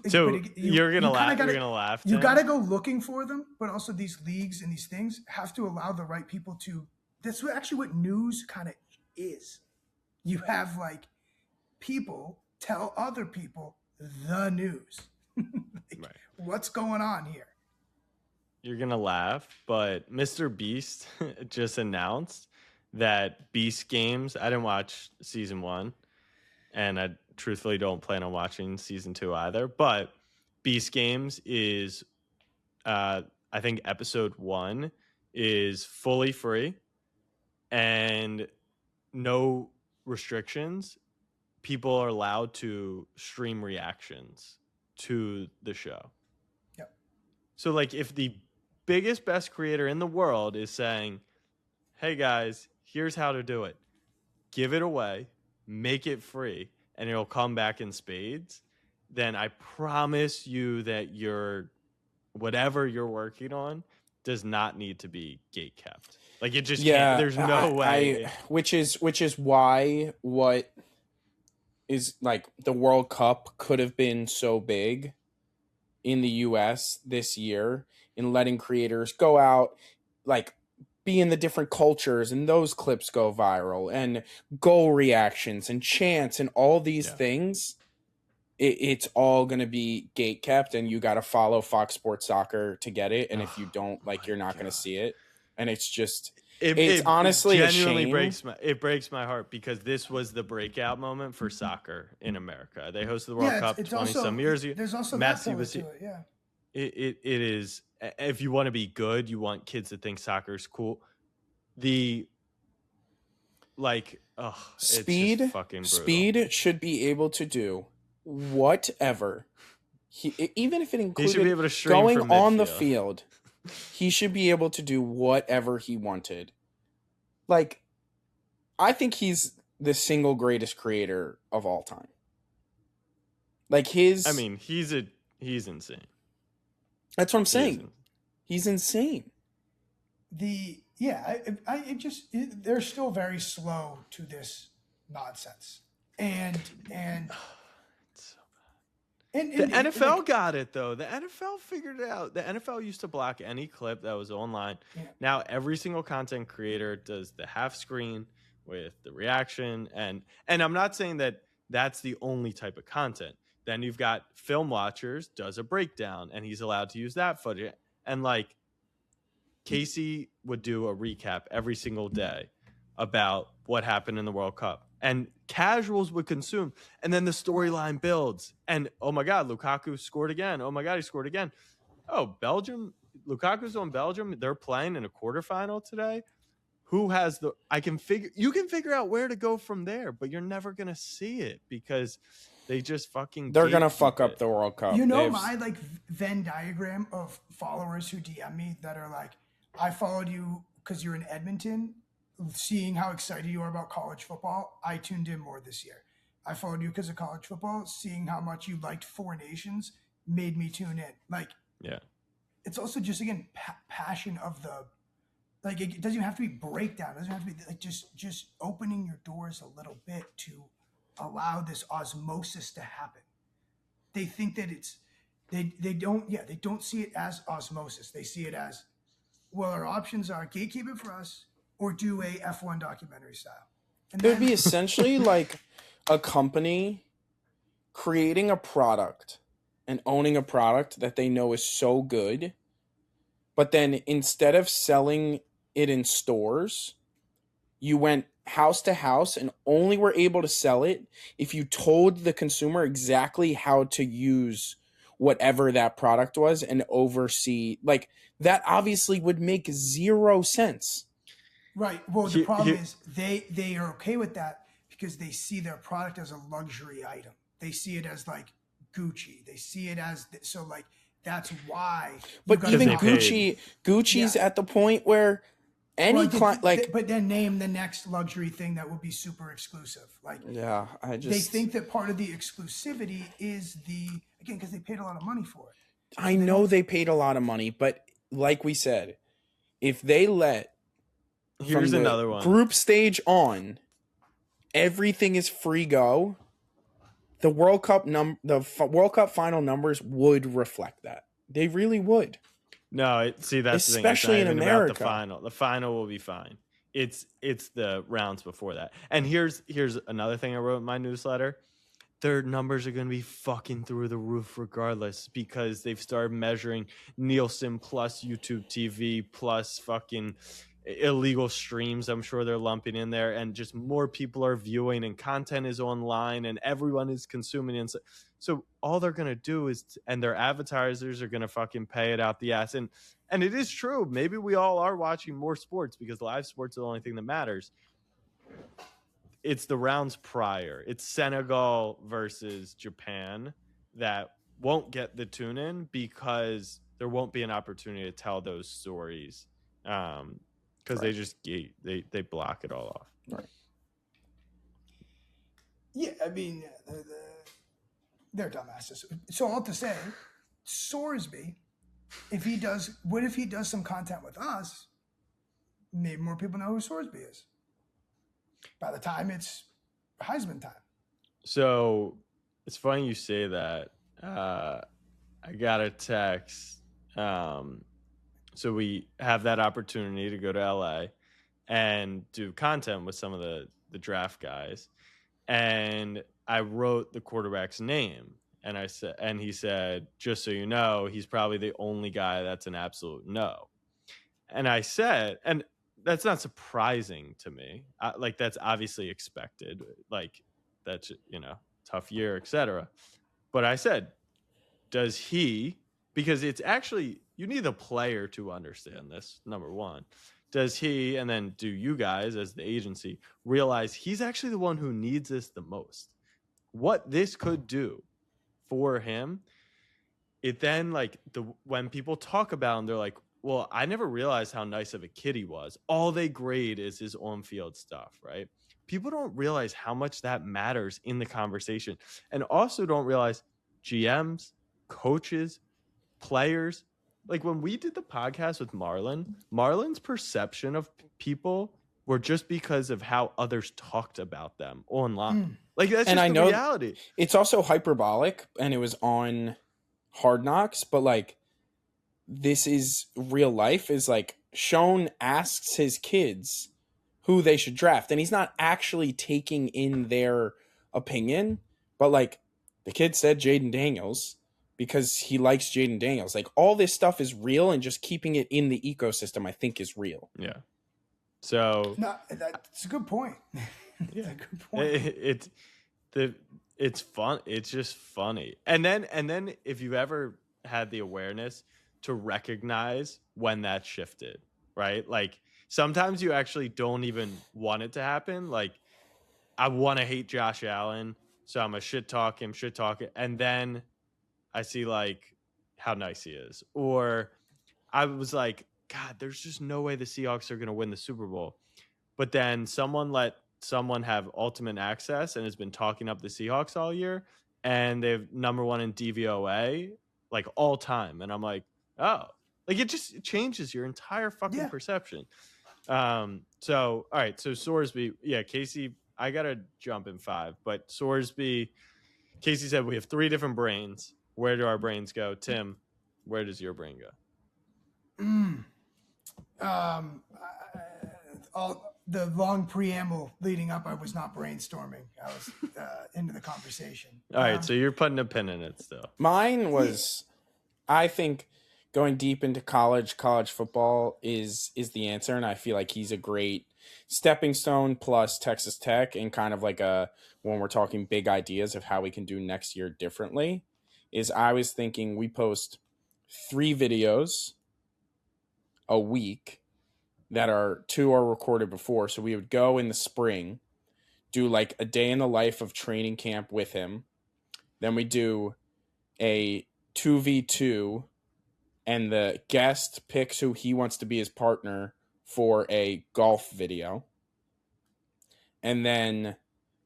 you're gonna laugh. You're gonna laugh. You got to go looking for them, but also these leagues and these things have to allow the right people to. That's actually what news kind of is. You have like people tell other people the news. What's going on here? You're gonna laugh, but Mr. Beast just announced that Beast Games. I didn't watch season 1, and I truthfully don't plan on watching season 2 either. But Beast Games is, I think episode 1 is fully free. and no restrictions, people are allowed to stream reactions to the show. Yep. So like if the biggest, best creator in the world is saying, hey guys, here's how to do it. Give it away, make it free, and it'll come back in spades, then I promise you that your whatever you're working on does not need to be gate kept. Like it just can't. There's no way. Which is why what is like the World Cup could have been so big in the US this year in letting creators go out, like be in the different cultures, and those clips go viral, and goal reactions and chants and all these things. It's all going to be gate kept, and you got to follow Fox Sports Soccer to get it. And if you don't, like, you're not going to see it. And it's just, it's honestly genuinely a shame. breaks my heart, because this was the breakout moment for soccer in America. They hosted the World Cup 20 some years ago. There's also Messi that was to it, yeah. It is, if you want to be good, you want kids to think soccer is cool. The like, Speed, it's just fucking brutal. Speed should be able to do whatever even if it included he should be able to going from on the midfield. field. He should be able to do whatever he wanted. Like, I think he's the single greatest creator of all time. Like his, I mean, he's insane. That's what I'm saying. He's insane. They're still very slow to this nonsense, and the NFL got it though. The NFL figured it out. The NFL used to block any clip that was online. Yeah. Now every single content creator does the half screen with the reaction, and I'm not saying that that's the only type of content. Then you've got Film Watchers does a breakdown, and he's allowed to use that footage. And like Casey would do a recap every single day about what happened in the World Cup. And casuals would consume, and then the storyline builds. And oh my God, Lukaku scored again. Oh my God, he scored again. Oh, Belgium, Lukaku's on Belgium. They're playing in a quarterfinal today. Who has the? You can figure out where to go from there, but you're never gonna see it because they just fucking. They're gonna fuck up the World Cup. You know my like Venn diagram of followers who DM me that are like, I followed you because you're in Edmonton. Seeing how excited you are about college football, I tuned in more this year. I followed you because of college football. Seeing how much you liked Four Nations made me tune in. Like, yeah, it's also just again passion of the, like it doesn't even have to be breakdown. It doesn't have to be like just opening your doors a little bit to allow this osmosis to happen. They think that it's they don't see it as osmosis. They see it as, well, our options are gatekeep it for us, or do a F1 documentary style. And it would be essentially like a company creating a product and owning a product that they know is so good, but then instead of selling it in stores, you went house to house and only were able to sell it if you told the consumer exactly how to use whatever that product was and oversee. Like, that obviously would make zero sense. Right. Well, the problem is they are okay with that because they see their product as a luxury item. They see it as like Gucci. They see it as so like that's why. But even Gucci's at the point where any client but then name the next luxury thing that will be super exclusive. Like they think that part of the exclusivity is because they paid a lot of money for it. I know they paid a lot of money, but like we said, if they let Here's another one. Group stage on, everything is free go. The World Cup World Cup final numbers would reflect that. They really would. No, see that's especially the thing. In America. The final will be fine. It's the rounds before that. And here's another thing I wrote in my newsletter. Their numbers are going to be fucking through the roof regardless because they've started measuring Nielsen plus YouTube TV plus fucking illegal streams I'm sure they're lumping in there, and just more people are viewing and content is online and everyone is consuming it. So all they're gonna do is, and their advertisers are gonna fucking pay it out the ass. And it is true, maybe we all are watching more sports because live sports are the only thing that matters. It's the rounds prior, it's Senegal versus Japan that won't get the tune in because there won't be an opportunity to tell those stories, because they just they block it all off. Right. Yeah, I mean, they're dumbasses. So all to say, Sorsby, what if he does some content with us? Maybe more people know who Sorsby is. By the time it's Heisman time. So it's funny you say that. I got a text. So we have that opportunity to go to LA and do content with some of the draft guys. And I wrote the quarterback's name. And he said, just so you know, he's probably the only guy that's an absolute no. And I said, and that's not surprising to me. Like, that's obviously expected. Like, that's, tough year, etc. But I said, does he, because it's actually, you need a player to understand this, number one. Does he, and then do you guys as the agency, realize he's actually the one who needs this the most? What this could do for him, it then, like, when people talk about him, they're like, well, I never realized how nice of a kid he was. All they grade is his on-field stuff, right? People don't realize how much that matters in the conversation, and also don't realize GMs, coaches, players. Like, when we did the podcast with Marlon's perception of people were just because of how others talked about them online. Like, that's just the reality. It's also hyperbolic, and it was on Hard Knocks, but like, this is real life. Is like, Sean asks his kids who they should draft, and he's not actually taking in their opinion, but like, the kid said Jaden Daniels because he likes Jaden Daniels. Like, all this stuff is real, and just keeping it in the ecosystem, I think, is real. Yeah. So No, that's a good point. Yeah, a good point. It's fun. It's just funny. And then if you've ever had the awareness to recognize when that shifted, right? Like, sometimes you actually don't even want it to happen. Like, I want to hate Josh Allen, so I'm gonna shit talk him, and then I see, like, how nice he is. Or I was like, God, there's just no way the Seahawks are gonna win the Super Bowl. But then someone let someone have ultimate access and has been talking up the Seahawks all year, and they've #1 in DVOA, like, all time. And I'm like, oh, like, it just changes your entire fucking perception. So, all right. So Sorsby, Casey, I got to jump in 5, but Sorsby, Casey said we have 3 different brains. Where do our brains go? Tim, where does your brain go? All the long preamble leading up, I was not brainstorming. I was into the conversation. All right. So you're putting a pin in it still. Mine was, I think, going deep into college football is the answer, and I feel like he's a great stepping stone, plus Texas Tech, and kind of like when we're talking big ideas of how we can do next year differently, is I was thinking we post 3 videos a week that are 2 are recorded before. So we would go in the spring, do like a day in the life of training camp with him. Then we do a 2v2, and the guest picks who he wants to be his partner for a golf video. And then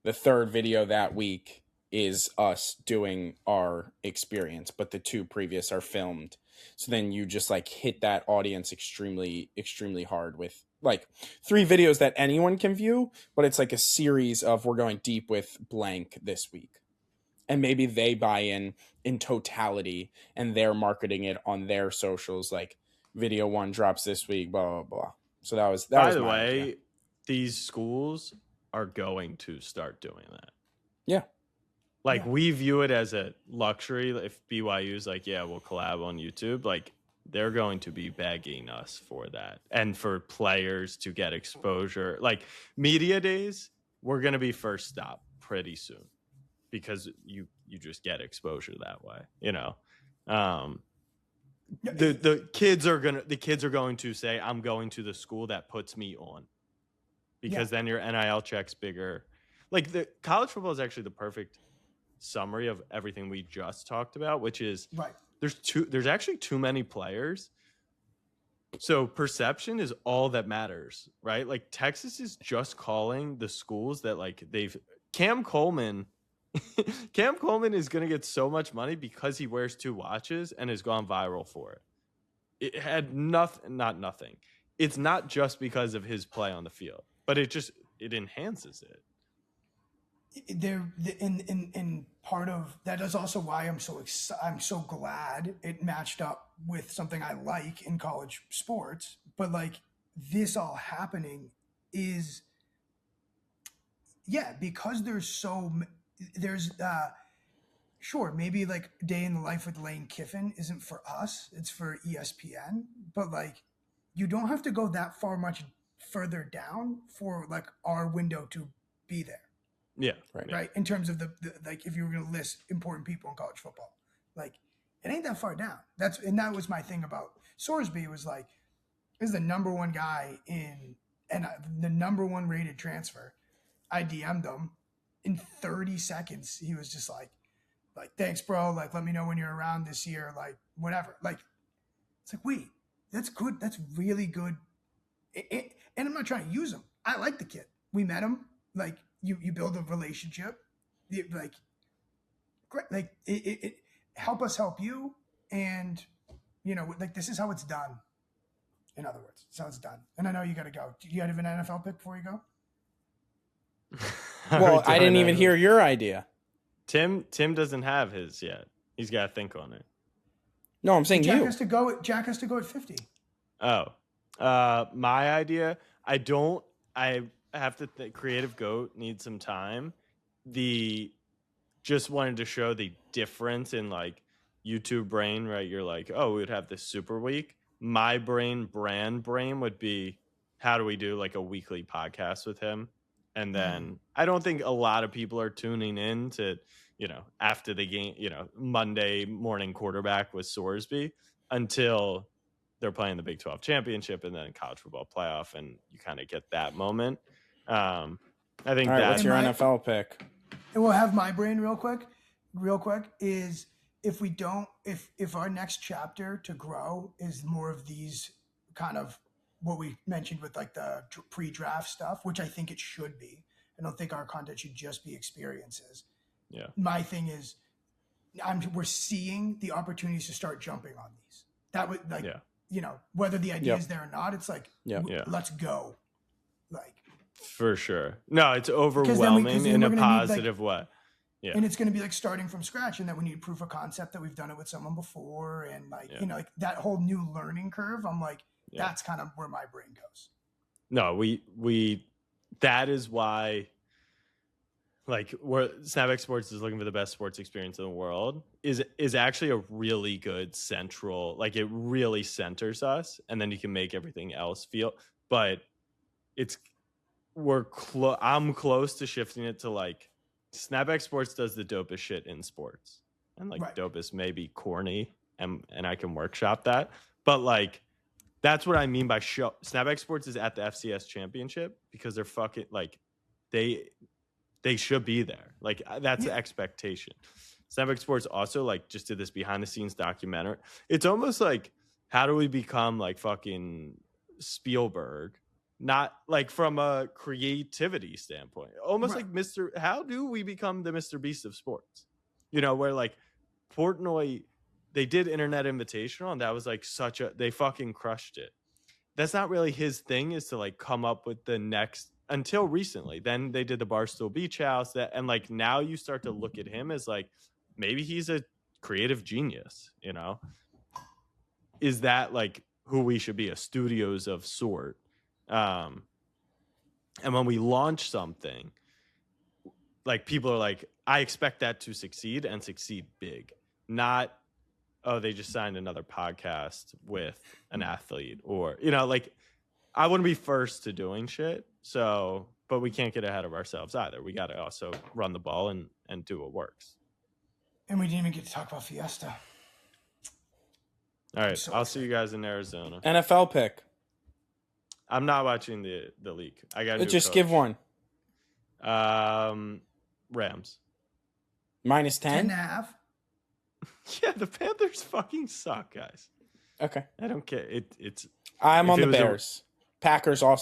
the 3rd video that week is us doing our experience, but the 2 previous are filmed. So then you just like hit that audience extremely, extremely hard with like 3 videos that anyone can view, but it's like a series of, we're going deep with blank this week. And maybe they buy in totality, and they're marketing it on their socials. Like, video 1 drops this week, blah, blah, blah. So that was By the my way, idea. These schools are going to start doing that. Yeah. Like, we view it as a luxury. If BYU's like, yeah, we'll collab on YouTube. Like, they're going to be begging us for that, and for players to get exposure. Like media days, we're going to be first stop pretty soon because you just get exposure that way, the kids are going to say, I'm going to the school that puts me on, because then your NIL check's bigger. Like the college football is actually the perfect summary of everything we just talked about, which is there's actually too many players. So perception is all that matters, right? Like Texas is just calling the schools that like Cam Coleman is going to get so much money because he wears 2 watches and has gone viral for it. It had nothing. It's not just because of his play on the field, but it enhances it. In part of that is also why I'm so glad it matched up with something I like in college sports. But like this all happening is, because there's sure, maybe like Day in the Life with Lane Kiffin isn't for us, it's for ESPN, but like you don't have to go that much further down for like our window to be there. Yeah. Right. In terms of the like, if you were going to list important people in college football, like it ain't that far down. That was my thing about Sorsby. It was like, is the number 1 guy the number 1 rated transfer. I DM'd him in 30 seconds. He was just like, thanks, bro. Like, let me know when you're around this year. Like, whatever. Like, it's like, wait, that's good. That's really good. And I'm not trying to use him. I like the kid. We met him. Like, you build a relationship. Like, great. Like, it help us help you. And, like, this is how it's done. In other words, this is how it's done. And I know you got to go. Do you have an NFL pick before you go? Well, I didn't even hear your idea. Tim doesn't have his yet. He's got to think on it. No, I'm saying Jack has to go at 50. Oh, my idea. I have to think. Creative Goat needs some time. Just wanted to show the difference in like YouTube brain, right? You're like, oh, we would have this super week. My brand brain would be, how do we do like a weekly podcast with him? And then I don't think a lot of people are tuning in to, after the game, Monday morning quarterback with Sorsby until they're playing the Big 12 championship and then college football playoff. And you kind of get that moment. I think what's your NFL pick? And we'll have my brain real quick is if our next chapter to grow is more of these kind of what we mentioned with like the pre-draft stuff, which I think it should be. I don't think our content should just be experiences. Yeah. My thing is we're seeing the opportunities to start jumping on these. That would like, whether the idea is there or not, it's like, let's go. Like, for sure. No, it's overwhelming in a positive way. Yeah. And it's going to be like starting from scratch, and then we need proof of concept that we've done it with someone before. And like, like that whole new learning curve. I'm like, that's kind of where my brain goes. No, that is why, like, where Snapback Sports is looking for the best sports experience in the world is actually a really good central, like it really centers us, and then you can make everything else feel. But I'm close to shifting it to like Snapback Sports does the dopest shit in sports, and like dopest may be corny, and I can workshop that, but like. That's what I mean by show. Snapback Sports is at the FCS championship because they're fucking like, they should be there. Like that's the expectation. Snapback Sports also like just did this behind the scenes documentary. It's almost like, how do we become like fucking Spielberg? Not like from a creativity standpoint, almost like how do we become the Mr. Beast of sports? Where like Portnoy, they did Internet Invitational, and that was like they fucking crushed it. That's not really his thing, is to like come up with the next, until recently. Then they did the Barstool Beach House, and like now you start to look at him as like, maybe he's a creative genius, Is that like who we should be, a studios of sort? And when we launch something, like people are like, I expect that to succeed and succeed big, not oh, they just signed another podcast with an athlete, or like I wouldn't be first to doing shit. So, but we can't get ahead of ourselves either. We got to also run the ball and do what works. And we didn't even get to talk about Fiesta. All right, I'll see you guys in Arizona. NFL pick. I'm not watching the league. I got to just give one. Rams. -10? 10.5. Yeah, the Panthers fucking suck, guys. Okay. I don't care. It's. I'm if on it the was a- Bears. Packers also